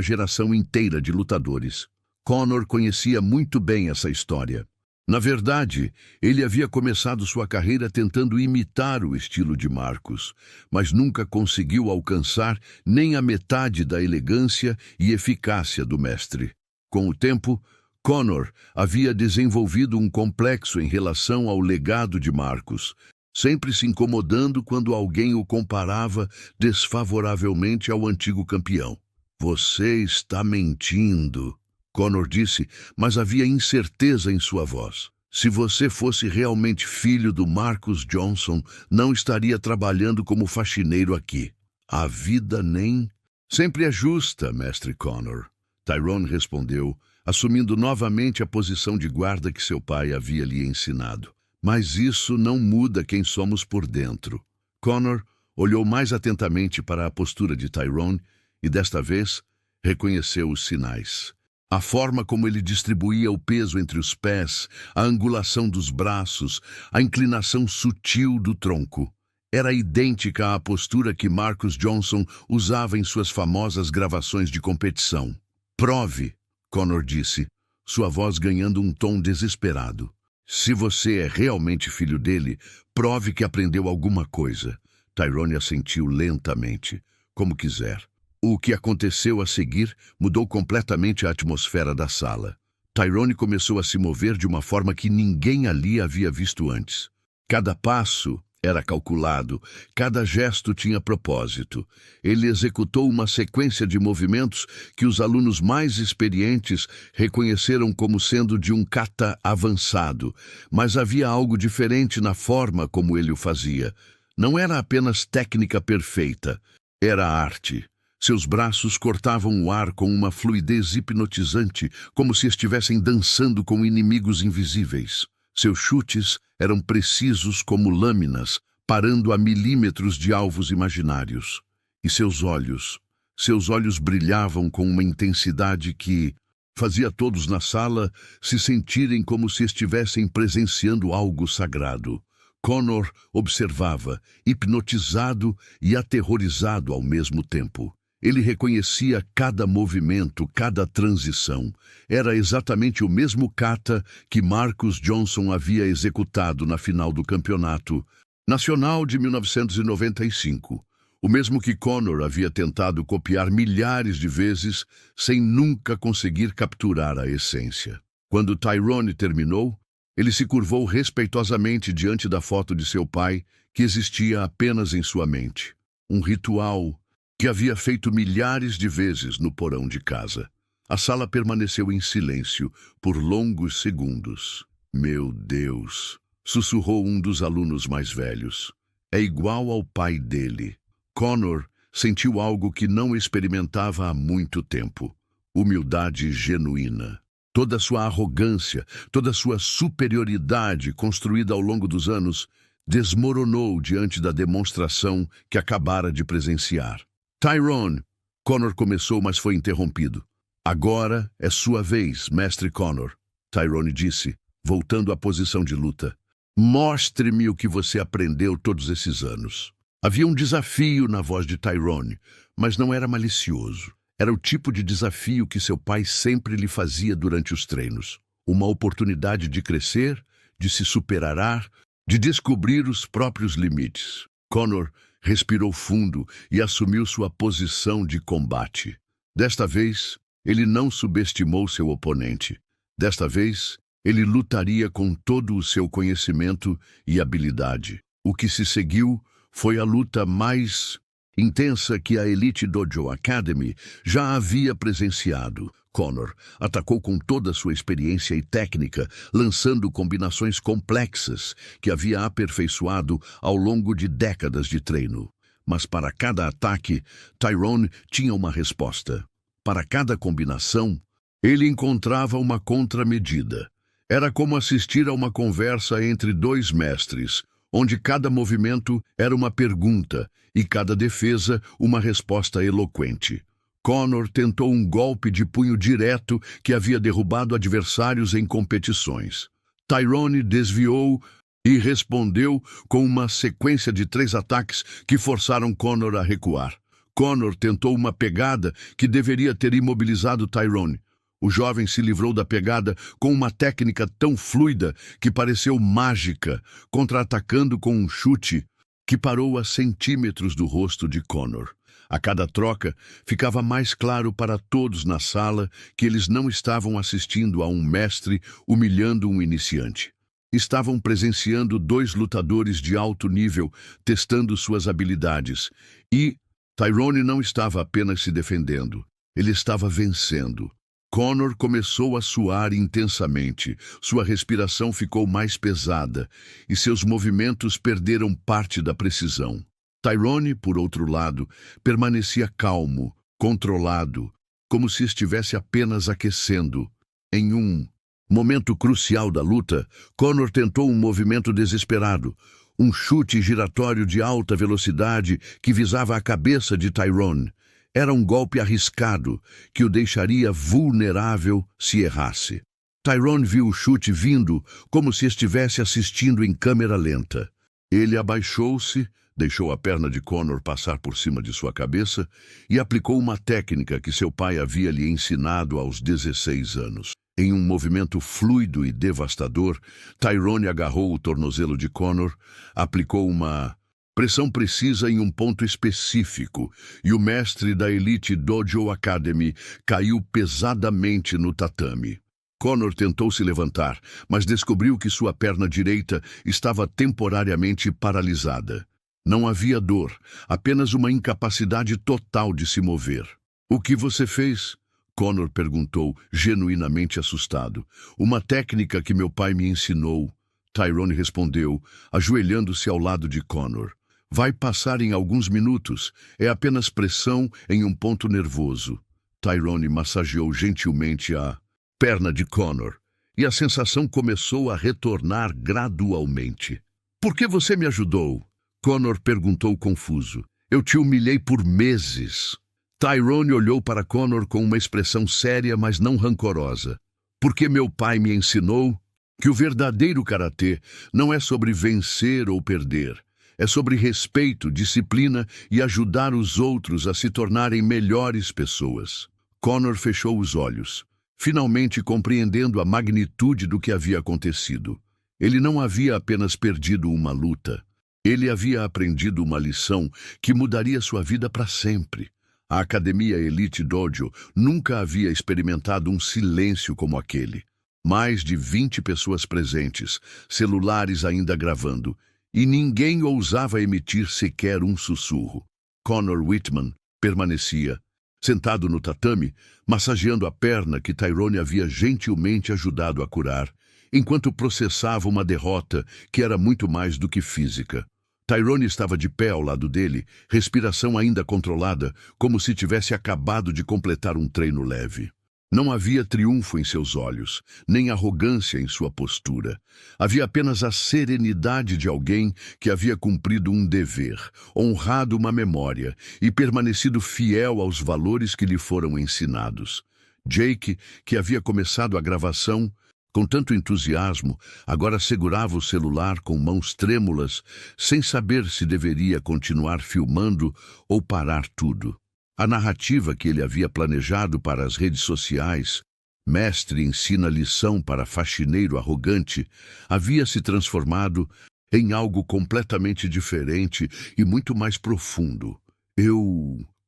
geração inteira de lutadores. Connor conhecia muito bem essa história. Na verdade, ele havia começado sua carreira tentando imitar o estilo de Marcus, mas nunca conseguiu alcançar nem a metade da elegância e eficácia do mestre. Com o tempo, Connor havia desenvolvido um complexo em relação ao legado de Marcus, sempre se incomodando quando alguém o comparava desfavoravelmente ao antigo campeão. "Você está mentindo", Connor disse, mas havia incerteza em sua voz. "Se você fosse realmente filho do Marcus Johnson, não estaria trabalhando como faxineiro aqui. A vida nem sempre é justa, mestre Connor", Tyrone respondeu, assumindo novamente a posição de guarda que seu pai havia lhe ensinado. "Mas isso não muda quem somos por dentro." Connor olhou mais atentamente para a postura de Tyrone e, desta vez, reconheceu os sinais. A forma como ele distribuía o peso entre os pés, a angulação dos braços, a inclinação sutil do tronco. Era idêntica à postura que Marcus Johnson usava em suas famosas gravações de competição. "Prove", Connor disse, sua voz ganhando um tom desesperado. "Se você é realmente filho dele, prove que aprendeu alguma coisa." Tyrone assentiu lentamente. "Como quiser." O que aconteceu a seguir mudou completamente a atmosfera da sala. Tyrone começou a se mover de uma forma que ninguém ali havia visto antes. Cada passo era calculado, cada gesto tinha propósito. Ele executou uma sequência de movimentos que os alunos mais experientes reconheceram como sendo de um kata avançado, mas havia algo diferente na forma como ele o fazia. Não era apenas técnica perfeita, era arte. Seus braços cortavam o ar com uma fluidez hipnotizante, como se estivessem dançando com inimigos invisíveis. Seus chutes eram precisos como lâminas, parando a milímetros de alvos imaginários. E seus olhos brilhavam com uma intensidade que fazia todos na sala se sentirem como se estivessem presenciando algo sagrado. Connor observava, hipnotizado e aterrorizado ao mesmo tempo. Ele reconhecia cada movimento, cada transição. Era exatamente o mesmo kata que Marcus Johnson havia executado na final do Campeonato Nacional de 1995. O mesmo que Conor havia tentado copiar milhares de vezes sem nunca conseguir capturar a essência. Quando Tyrone terminou, ele se curvou respeitosamente diante da foto de seu pai, que existia apenas em sua mente. Um ritual que havia feito milhares de vezes no porão de casa. A sala permaneceu em silêncio por longos segundos. "Meu Deus", sussurrou um dos alunos mais velhos. "É igual ao pai dele." Conor sentiu algo que não experimentava há muito tempo. Humildade genuína. Toda sua arrogância, toda sua superioridade construída ao longo dos anos, desmoronou diante da demonstração que acabara de presenciar. "Tyrone", Conor começou, mas foi interrompido. "Agora é sua vez, mestre Conor", Tyrone disse, voltando à posição de luta. "Mostre-me o que você aprendeu todos esses anos." Havia um desafio na voz de Tyrone, mas não era malicioso. Era o tipo de desafio que seu pai sempre lhe fazia durante os treinos. Uma oportunidade de crescer, de se superar, de descobrir os próprios limites. Conor respirou fundo e assumiu sua posição de combate. Desta vez, ele não subestimou seu oponente. Desta vez, ele lutaria com todo o seu conhecimento e habilidade. O que se seguiu foi a luta mais intensa que a Elite Dojo Academy já havia presenciado. Conor atacou com toda a sua experiência e técnica, lançando combinações complexas que havia aperfeiçoado ao longo de décadas de treino. Mas para cada ataque, Tyrone tinha uma resposta. Para cada combinação, ele encontrava uma contramedida. Era como assistir a uma conversa entre dois mestres, onde cada movimento era uma pergunta e cada defesa uma resposta eloquente. Conor tentou um golpe de punho direto que havia derrubado adversários em competições. Tyrone desviou e respondeu com uma sequência de 3 ataques que forçaram Conor a recuar. Conor tentou uma pegada que deveria ter imobilizado Tyrone. O jovem se livrou da pegada com uma técnica tão fluida que pareceu mágica, contra-atacando com um chute que parou a centímetros do rosto de Conor. A cada troca, ficava mais claro para todos na sala que eles não estavam assistindo a um mestre humilhando um iniciante. Estavam presenciando 2 lutadores de alto nível testando suas habilidades. E Tyrone não estava apenas se defendendo, ele estava vencendo. Conor começou a suar intensamente, sua respiração ficou mais pesada e seus movimentos perderam parte da precisão. Tyrone, por outro lado, permanecia calmo, controlado, como se estivesse apenas aquecendo. Em um momento crucial da luta, Conor tentou um movimento desesperado, um chute giratório de alta velocidade que visava a cabeça de Tyrone. Era um golpe arriscado que o deixaria vulnerável se errasse. Tyrone viu o chute vindo como se estivesse assistindo em câmera lenta. Ele abaixou-se, deixou a perna de Conor passar por cima de sua cabeça e aplicou uma técnica que seu pai havia lhe ensinado aos 16 anos. Em um movimento fluido e devastador, Tyrone agarrou o tornozelo de Conor, aplicou uma pressão precisa em um ponto específico, e o mestre da Elite Dojo Academy caiu pesadamente no tatame. Conor tentou se levantar, mas descobriu que sua perna direita estava temporariamente paralisada. Não havia dor, apenas uma incapacidade total de se mover. "O que você fez?" Conor perguntou, genuinamente assustado. "Uma técnica que meu pai me ensinou." Tyrone respondeu, ajoelhando-se ao lado de Conor. "Vai passar em alguns minutos. É apenas pressão em um ponto nervoso." Tyrone massageou gentilmente a perna de Conor, e a sensação começou a retornar gradualmente. "Por que você me ajudou?" Conor perguntou confuso. "Eu te humilhei por meses." Tyrone olhou para Conor com uma expressão séria, mas não rancorosa. "Porque meu pai me ensinou que o verdadeiro karatê não é sobre vencer ou perder. É sobre respeito, disciplina e ajudar os outros a se tornarem melhores pessoas. Connor fechou os olhos, finalmente compreendendo a magnitude do que havia acontecido. Ele não havia apenas perdido uma luta. Ele havia aprendido uma lição que mudaria sua vida para sempre. A Academia Elite Dojo nunca havia experimentado um silêncio como aquele. Mais de 20 pessoas presentes, celulares ainda gravando, e ninguém ousava emitir sequer um sussurro. Conor Whitman permanecia, sentado no tatame, massageando a perna que Tyrone havia gentilmente ajudado a curar, enquanto processava uma derrota que era muito mais do que física. Tyrone estava de pé ao lado dele, respiração ainda controlada, como se tivesse acabado de completar um treino leve. Não havia triunfo em seus olhos, nem arrogância em sua postura. Havia apenas a serenidade de alguém que havia cumprido um dever, honrado uma memória e permanecido fiel aos valores que lhe foram ensinados. Jake, que havia começado a gravação com tanto entusiasmo, agora segurava o celular com mãos trêmulas, sem saber se deveria continuar filmando ou parar tudo. A narrativa que ele havia planejado para as redes sociais, mestre ensina lição para faxineiro arrogante, havia se transformado em algo completamente diferente e muito mais profundo.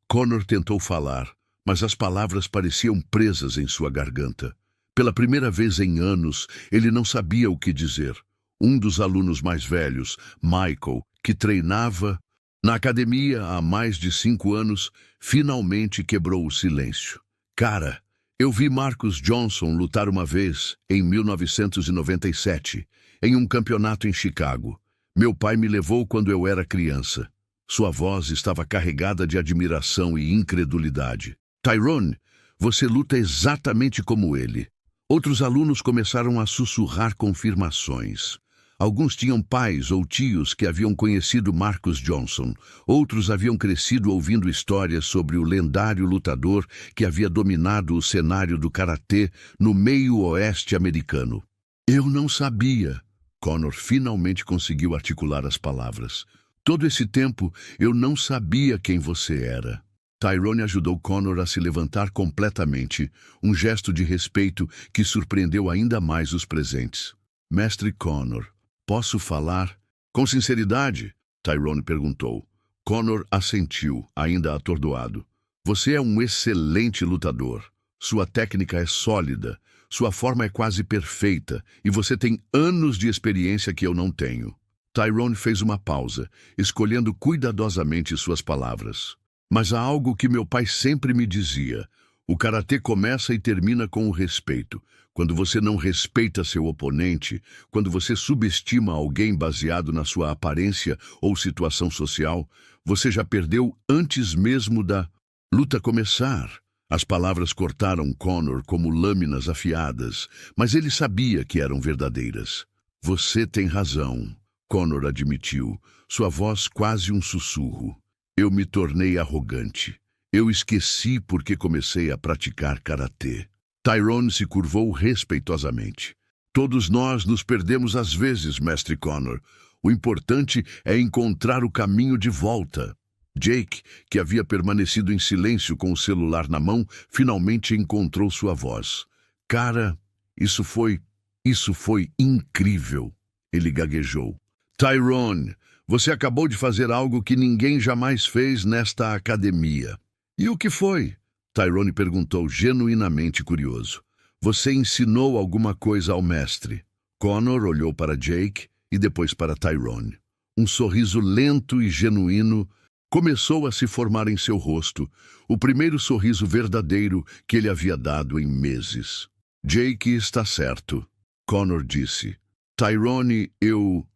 Connor tentou falar, mas as palavras pareciam presas em sua garganta. Pela primeira vez em anos, ele não sabia o que dizer. Um dos alunos mais velhos, Michael, que treinava na academia há mais de 5 anos, finalmente quebrou o silêncio. Cara, eu vi Marcus Johnson lutar uma vez, em 1997, em um campeonato em Chicago. Meu pai me levou quando eu era criança. Sua voz estava carregada de admiração e incredulidade. Tyrone, você luta exatamente como ele. Outros alunos começaram a sussurrar confirmações. Alguns tinham pais ou tios que haviam conhecido Marcus Johnson. Outros haviam crescido ouvindo histórias sobre o lendário lutador que havia dominado o cenário do karatê no meio-oeste americano. Eu não sabia. Connor finalmente conseguiu articular as palavras. Todo esse tempo, eu não sabia quem você era. Tyrone ajudou Connor a se levantar completamente, um gesto de respeito que surpreendeu ainda mais os presentes. Mestre Connor, posso falar? Com sinceridade? Tyrone perguntou. Connor assentiu, ainda atordoado. Você é um excelente lutador. Sua técnica é sólida, sua forma é quase perfeita, e você tem anos de experiência que eu não tenho. Tyrone fez uma pausa, escolhendo cuidadosamente suas palavras. Mas há algo que meu pai sempre me dizia. O karatê começa e termina com o respeito. Quando você não respeita seu oponente, quando você subestima alguém baseado na sua aparência ou situação social, você já perdeu antes mesmo da luta começar. As palavras cortaram Connor como lâminas afiadas, mas ele sabia que eram verdadeiras. Você tem razão, Connor admitiu, sua voz quase um sussurro. Eu me tornei arrogante. Eu esqueci porque comecei a praticar karatê. Tyrone se curvou respeitosamente. Todos nós nos perdemos às vezes, mestre Connor. O importante é encontrar o caminho de volta. Jake, que havia permanecido em silêncio com o celular na mão, finalmente encontrou sua voz. Cara, isso foi incrível. Ele gaguejou. Tyrone, você acabou de fazer algo que ninguém jamais fez nesta academia. E o que foi? Tyrone perguntou, genuinamente curioso. Você ensinou alguma coisa ao mestre? Connor olhou para Jake e depois para Tyrone. Um sorriso lento e genuíno começou a se formar em seu rosto, o primeiro sorriso verdadeiro que ele havia dado em meses. Jake está certo, Connor disse. Tyrone, eu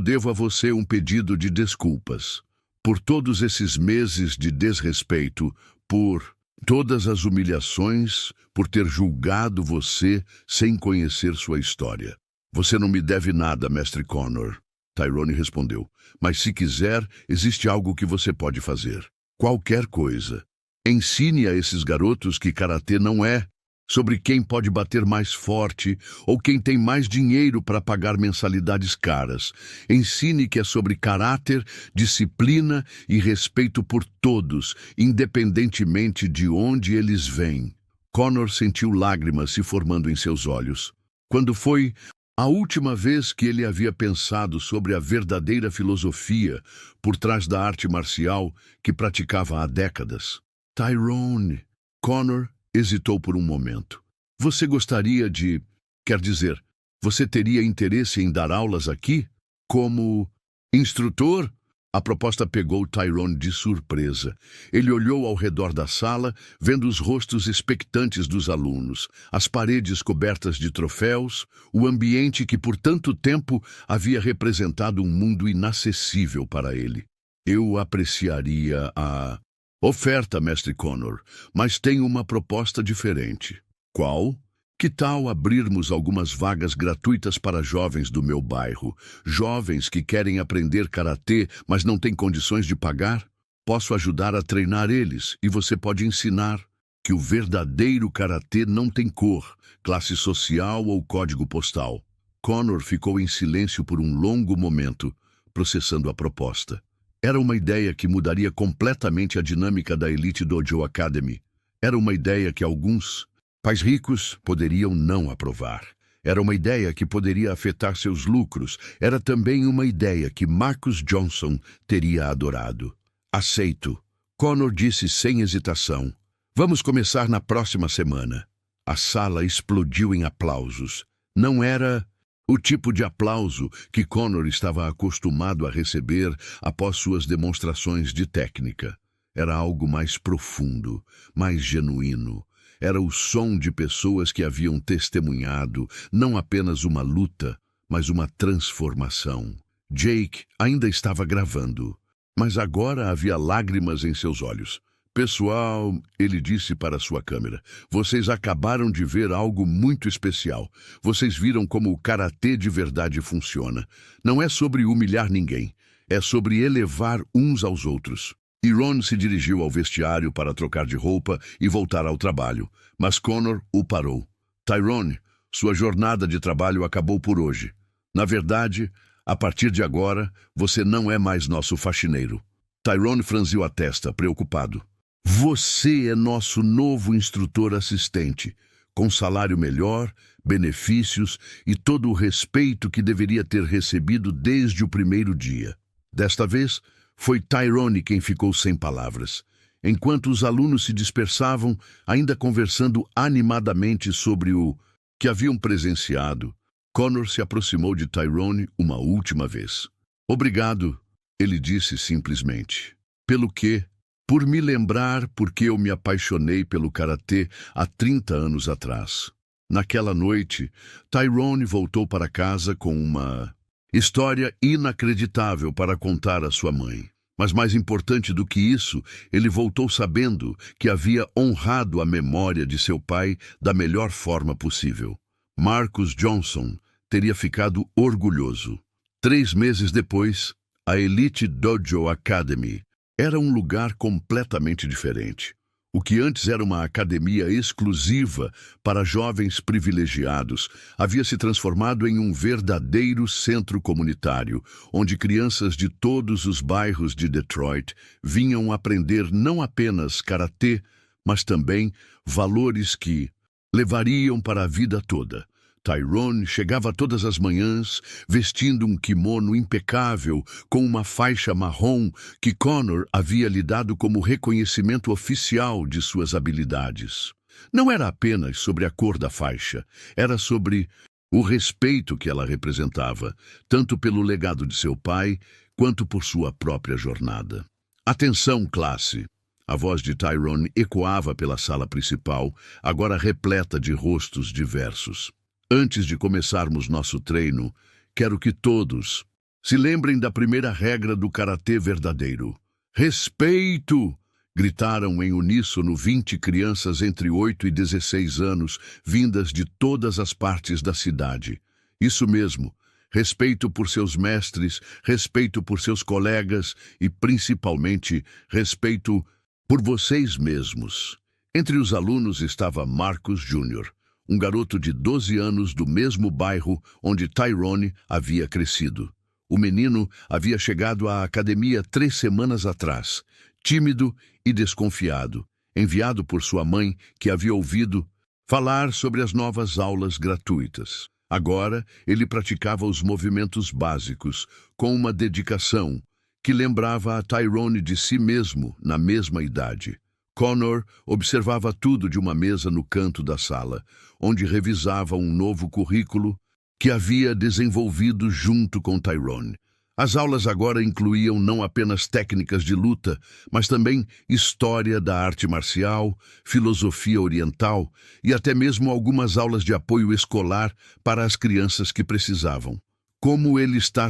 devo a você um pedido de desculpas. Por todos esses meses de desrespeito, por todas as humilhações, por ter julgado você sem conhecer sua história. Você não me deve nada, mestre Connor. Tyrone respondeu. Mas se quiser, existe algo que você pode fazer. Qualquer coisa. Ensine a esses garotos que karatê não é sobre quem pode bater mais forte ou quem tem mais dinheiro para pagar mensalidades caras. Ensine que é sobre caráter, disciplina e respeito por todos, independentemente de onde eles vêm. Connor sentiu lágrimas se formando em seus olhos. Quando foi a última vez que ele havia pensado sobre a verdadeira filosofia por trás da arte marcial que praticava há décadas? Tyrone. Connor hesitou por um momento. Você gostaria de... Quer dizer, você teria interesse em dar aulas aqui? Como instrutor? A proposta pegou Tyrone de surpresa. Ele olhou ao redor da sala, vendo os rostos expectantes dos alunos, as paredes cobertas de troféus, o ambiente que por tanto tempo havia representado um mundo inacessível para ele. Eu apreciaria a oferta, mestre Connor, mas tenho uma proposta diferente. Qual? Que tal abrirmos algumas vagas gratuitas para jovens do meu bairro? Jovens que querem aprender karatê, mas não têm condições de pagar? Posso ajudar a treinar eles e você pode ensinar que o verdadeiro karatê não tem cor, classe social ou código postal. Connor ficou em silêncio por um longo momento, processando a proposta. Era uma ideia que mudaria completamente a dinâmica da Elite Dojo Academy. Era uma ideia que alguns pais ricos poderiam não aprovar. Era uma ideia que poderia afetar seus lucros. Era também uma ideia que Marcus Johnson teria adorado. Aceito. Connor disse sem hesitação. Vamos começar na próxima semana. A sala explodiu em aplausos. Não era o tipo de aplauso que Connor estava acostumado a receber após suas demonstrações de técnica. Era algo mais profundo, mais genuíno. Era o som de pessoas que haviam testemunhado não apenas uma luta, mas uma transformação. Jake ainda estava gravando, mas agora havia lágrimas em seus olhos. Pessoal, ele disse para sua câmera, vocês acabaram de ver algo muito especial. Vocês viram como o karatê de verdade funciona. Não é sobre humilhar ninguém, é sobre elevar uns aos outros. E Ron se dirigiu ao vestiário para trocar de roupa e voltar ao trabalho, mas Connor o parou. Tyrone, sua jornada de trabalho acabou por hoje. Na verdade, a partir de agora, você não é mais nosso faxineiro. Tyrone franziu a testa, preocupado. Você é nosso novo instrutor assistente, com salário melhor, benefícios e todo o respeito que deveria ter recebido desde o primeiro dia. Desta vez, foi Tyrone quem ficou sem palavras. Enquanto os alunos se dispersavam, ainda conversando animadamente sobre o que haviam presenciado, Connor se aproximou de Tyrone uma última vez. Obrigado, ele disse simplesmente. Pelo quê? Por me lembrar porque eu me apaixonei pelo karatê há 30 anos atrás. Naquela noite, Tyrone voltou para casa com uma história inacreditável para contar à sua mãe. Mas mais importante do que isso, ele voltou sabendo que havia honrado a memória de seu pai da melhor forma possível. Marcus Johnson teria ficado orgulhoso. 3 meses depois, a Elite Dojo Academy era um lugar completamente diferente. O que antes era uma academia exclusiva para jovens privilegiados havia se transformado em um verdadeiro centro comunitário, onde crianças de todos os bairros de Detroit vinham aprender não apenas karatê, mas também valores que levariam para a vida toda. Tyrone chegava todas as manhãs vestindo um kimono impecável com uma faixa marrom que Connor havia lhe dado como reconhecimento oficial de suas habilidades. Não era apenas sobre a cor da faixa, era sobre o respeito que ela representava, tanto pelo legado de seu pai quanto por sua própria jornada. Atenção, classe! A voz de Tyrone ecoava pela sala principal, agora repleta de rostos diversos. Antes de começarmos nosso treino, quero que todos se lembrem da primeira regra do karatê verdadeiro. Respeito! Gritaram em uníssono 20 crianças entre 8 e 16 anos, vindas de todas as partes da cidade. Isso mesmo, respeito por seus mestres, respeito por seus colegas e, principalmente, respeito por vocês mesmos. Entre os alunos estava Marcus Jr., um garoto de 12 anos do mesmo bairro onde Tyrone havia crescido. O menino havia chegado à academia 3 semanas atrás, tímido e desconfiado, enviado por sua mãe, que havia ouvido falar sobre as novas aulas gratuitas. Agora, ele praticava os movimentos básicos, com uma dedicação que lembrava a Tyrone de si mesmo na mesma idade. Connor observava tudo de uma mesa no canto da sala, onde revisava um novo currículo que havia desenvolvido junto com Tyrone. As aulas agora incluíam não apenas técnicas de luta, mas também história da arte marcial, filosofia oriental e até mesmo algumas aulas de apoio escolar para as crianças que precisavam. Como ele está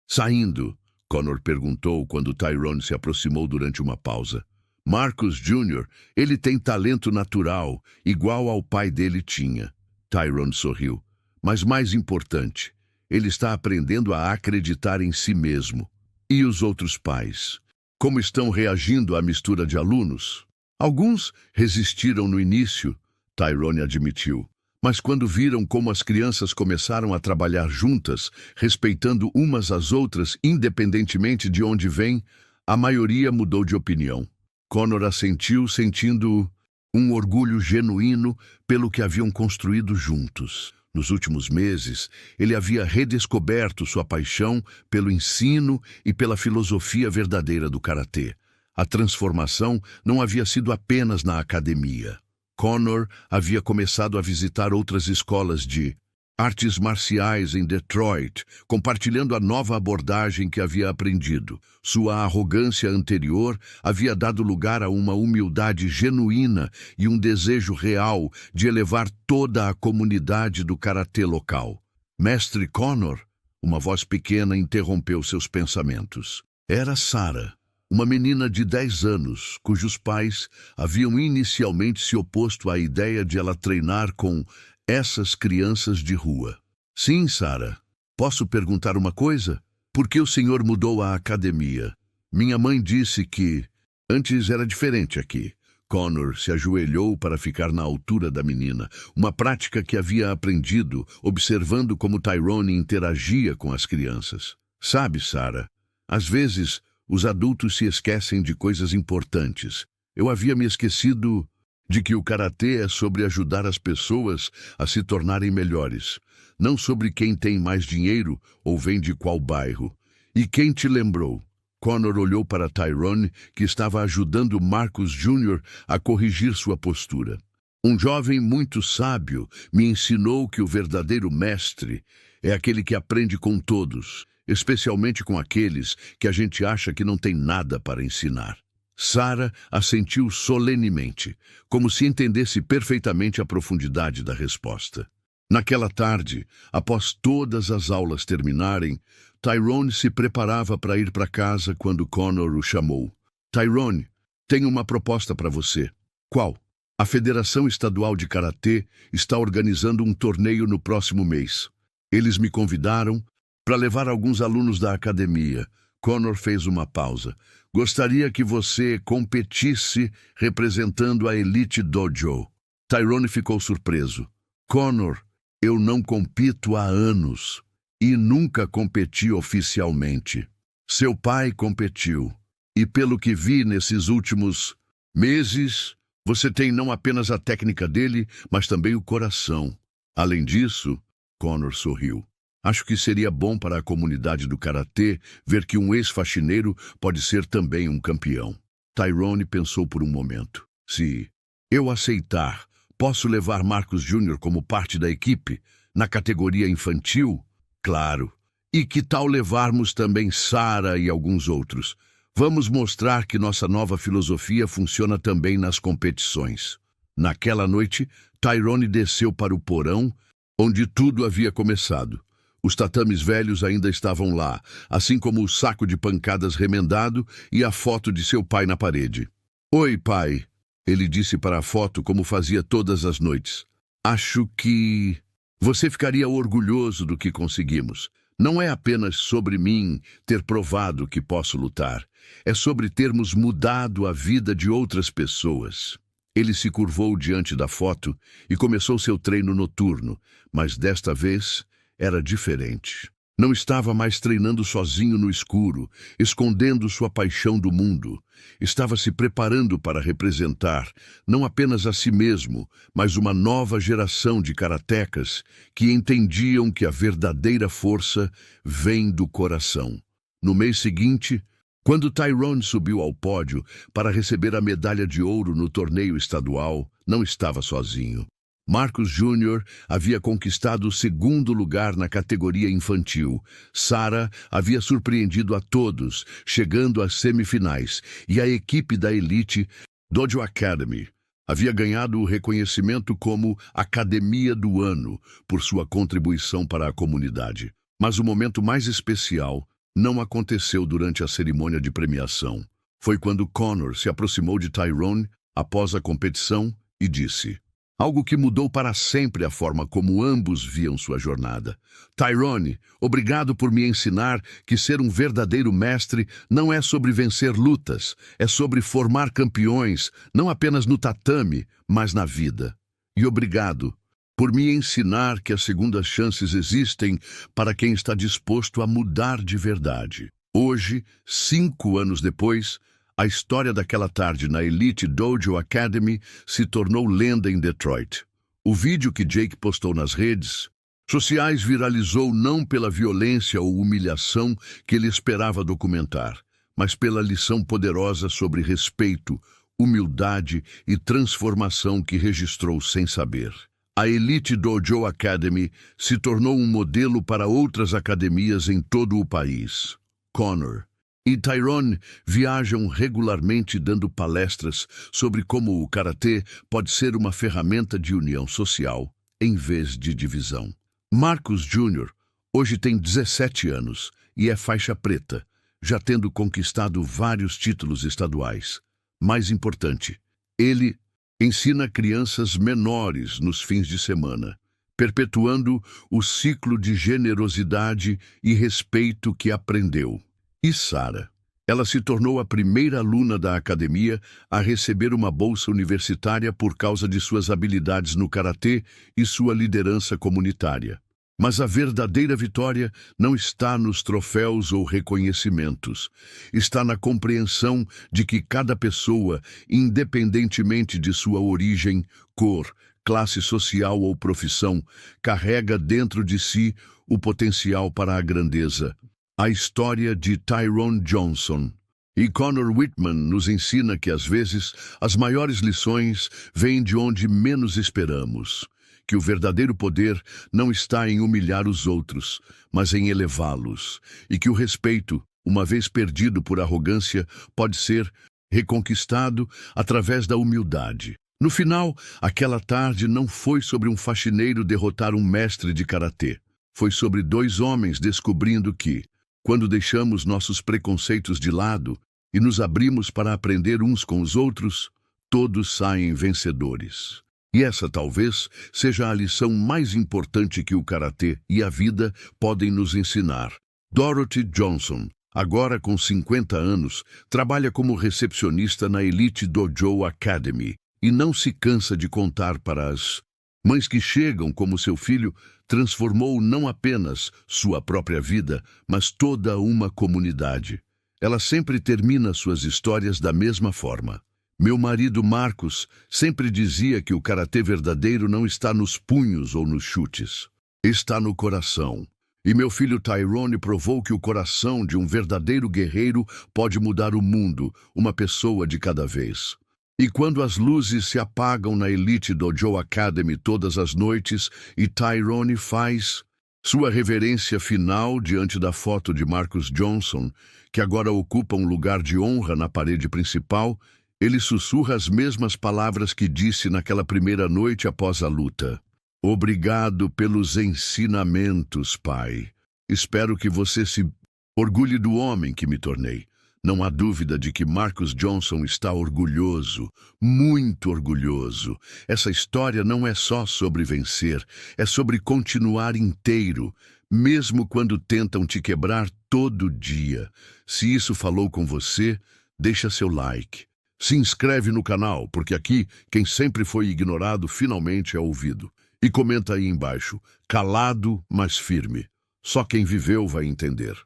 saindo? Connor perguntou quando Tyrone se aproximou durante uma pausa. Marcus Jr., ele tem talento natural, igual ao pai dele tinha. Tyrone sorriu. Mas mais importante, ele está aprendendo a acreditar em si mesmo. E os outros pais? Como estão reagindo à mistura de alunos? Alguns resistiram no início, Tyrone admitiu. Mas quando viram como as crianças começaram a trabalhar juntas, respeitando umas às outras, independentemente de onde vêm, a maioria mudou de opinião. Connor assentiu, sentindo um orgulho genuíno pelo que haviam construído juntos. Nos últimos meses, ele havia redescoberto sua paixão pelo ensino e pela filosofia verdadeira do karatê. A transformação não havia sido apenas na academia. Connor havia começado a visitar outras escolas de artes marciais em Detroit, compartilhando a nova abordagem que havia aprendido. Sua arrogância anterior havia dado lugar a uma humildade genuína e um desejo real de elevar toda a comunidade do karatê local. Mestre Connor, uma voz pequena interrompeu seus pensamentos. Era Sarah, uma menina de 10 anos, cujos pais haviam inicialmente se oposto à ideia de ela treinar com essas crianças de rua. Sim, Sarah. Posso perguntar uma coisa? Por que o senhor mudou a academia? Minha mãe disse que antes era diferente aqui. Connor se ajoelhou para ficar na altura da menina, uma prática que havia aprendido observando como Tyrone interagia com as crianças. Sabe, Sarah, às vezes os adultos se esquecem de coisas importantes. Eu havia me esquecido de que o karatê é sobre ajudar as pessoas a se tornarem melhores, não sobre quem tem mais dinheiro ou vem de qual bairro. E quem te lembrou? Connor olhou para Tyrone, que estava ajudando Marcus Jr. a corrigir sua postura. Um jovem muito sábio me ensinou que o verdadeiro mestre é aquele que aprende com todos, especialmente com aqueles que a gente acha que não tem nada para ensinar. Sarah assentiu solenemente, como se entendesse perfeitamente a profundidade da resposta. Naquela tarde, após todas as aulas terminarem, Tyrone se preparava para ir para casa quando Connor o chamou. Tyrone, tenho uma proposta para você. Qual? A Federação Estadual de Karatê está organizando um torneio no próximo mês. Eles me convidaram para levar alguns alunos da academia. Connor fez uma pausa. Gostaria que você competisse representando a Elite Dojo. Tyrone ficou surpreso. Connor, eu não compito há anos e nunca competi oficialmente. Seu pai competiu. E pelo que vi nesses últimos meses, você tem não apenas a técnica dele, mas também o coração. Além disso, Connor sorriu. Acho que seria bom para a comunidade do karatê ver que um ex-faxineiro pode ser também um campeão. Tyrone pensou por um momento. Se eu aceitar, posso levar Marcus Jr. como parte da equipe, na categoria infantil? Claro. E que tal levarmos também Sarah e alguns outros? Vamos mostrar que nossa nova filosofia funciona também nas competições. Naquela noite, Tyrone desceu para o porão, onde tudo havia começado. Os tatames velhos ainda estavam lá, assim como o saco de pancadas remendado e a foto de seu pai na parede. Oi, pai, ele disse para a foto como fazia todas as noites. Acho que você ficaria orgulhoso do que conseguimos. Não é apenas sobre mim ter provado que posso lutar. É sobre termos mudado a vida de outras pessoas. Ele se curvou diante da foto e começou seu treino noturno, mas desta vez era diferente. Não estava mais treinando sozinho no escuro, escondendo sua paixão do mundo. Estava se preparando para representar, não apenas a si mesmo, mas uma nova geração de karatecas que entendiam que a verdadeira força vem do coração. No mês seguinte, quando Tyrone subiu ao pódio para receber a medalha de ouro no torneio estadual, não estava sozinho. Marcus Júnior havia conquistado o segundo lugar na categoria infantil. Sarah havia surpreendido a todos, chegando às semifinais, e a equipe da elite Dojo Academy havia ganhado o reconhecimento como Academia do Ano por sua contribuição para a comunidade. Mas o momento mais especial não aconteceu durante a cerimônia de premiação. Foi quando Conor se aproximou de Tyrone após a competição e disse algo que mudou para sempre a forma como ambos viam sua jornada. Tyrone, obrigado por me ensinar que ser um verdadeiro mestre não é sobre vencer lutas, é sobre formar campeões, não apenas no tatame, mas na vida. E obrigado por me ensinar que as segundas chances existem para quem está disposto a mudar de verdade. Hoje, 5 anos depois, a história daquela tarde na Elite Dojo Academy se tornou lenda em Detroit. O vídeo que Jake postou nas redes sociais viralizou não pela violência ou humilhação que ele esperava documentar, mas pela lição poderosa sobre respeito, humildade e transformação que registrou sem saber. A Elite Dojo Academy se tornou um modelo para outras academias em todo o país. Conor e Tyrone viajam regularmente dando palestras sobre como o karatê pode ser uma ferramenta de união social, em vez de divisão. Marcus Jr. hoje tem 17 anos e é faixa preta, já tendo conquistado vários títulos estaduais. Mais importante, ele ensina crianças menores nos fins de semana, perpetuando o ciclo de generosidade e respeito que aprendeu. E Sarah, ela se tornou a primeira aluna da academia a receber uma bolsa universitária por causa de suas habilidades no karatê e sua liderança comunitária. Mas a verdadeira vitória não está nos troféus ou reconhecimentos. Está na compreensão de que cada pessoa, independentemente de sua origem, cor, classe social ou profissão, carrega dentro de si o potencial para a grandeza. A história de Tyrone Johnson e Conor Whitman nos ensina que, às vezes, as maiores lições vêm de onde menos esperamos. Que o verdadeiro poder não está em humilhar os outros, mas em elevá-los. E que o respeito, uma vez perdido por arrogância, pode ser reconquistado através da humildade. No final, aquela tarde não foi sobre um faxineiro derrotar um mestre de karatê. Foi sobre 2 homens descobrindo que, quando deixamos nossos preconceitos de lado e nos abrimos para aprender uns com os outros, todos saem vencedores. E essa talvez seja a lição mais importante que o karatê e a vida podem nos ensinar. Dorothy Johnson, agora com 50 anos, trabalha como recepcionista na Elite Dojo Academy e não se cansa de contar para as mães que chegam como seu filho transformou não apenas sua própria vida, mas toda uma comunidade. Ela sempre termina suas histórias da mesma forma. Meu marido Marcos sempre dizia que o karatê verdadeiro não está nos punhos ou nos chutes. Está no coração. E meu filho Tyrone provou que o coração de um verdadeiro guerreiro pode mudar o mundo, uma pessoa de cada vez. E quando as luzes se apagam na Elite Dojo Academy todas as noites e Tyrone faz sua reverência final diante da foto de Marcus Johnson, que agora ocupa um lugar de honra na parede principal, ele sussurra as mesmas palavras que disse naquela primeira noite após a luta. Obrigado pelos ensinamentos, pai. Espero que você se orgulhe do homem que me tornei. Não há dúvida de que Marcus Johnson está orgulhoso, muito orgulhoso. Essa história não é só sobre vencer, é sobre continuar inteiro, mesmo quando tentam te quebrar todo dia. Se isso falou com você, deixa seu like. Se inscreve no canal, porque aqui quem sempre foi ignorado finalmente é ouvido. E comenta aí embaixo, calado, mas firme. Só quem viveu vai entender.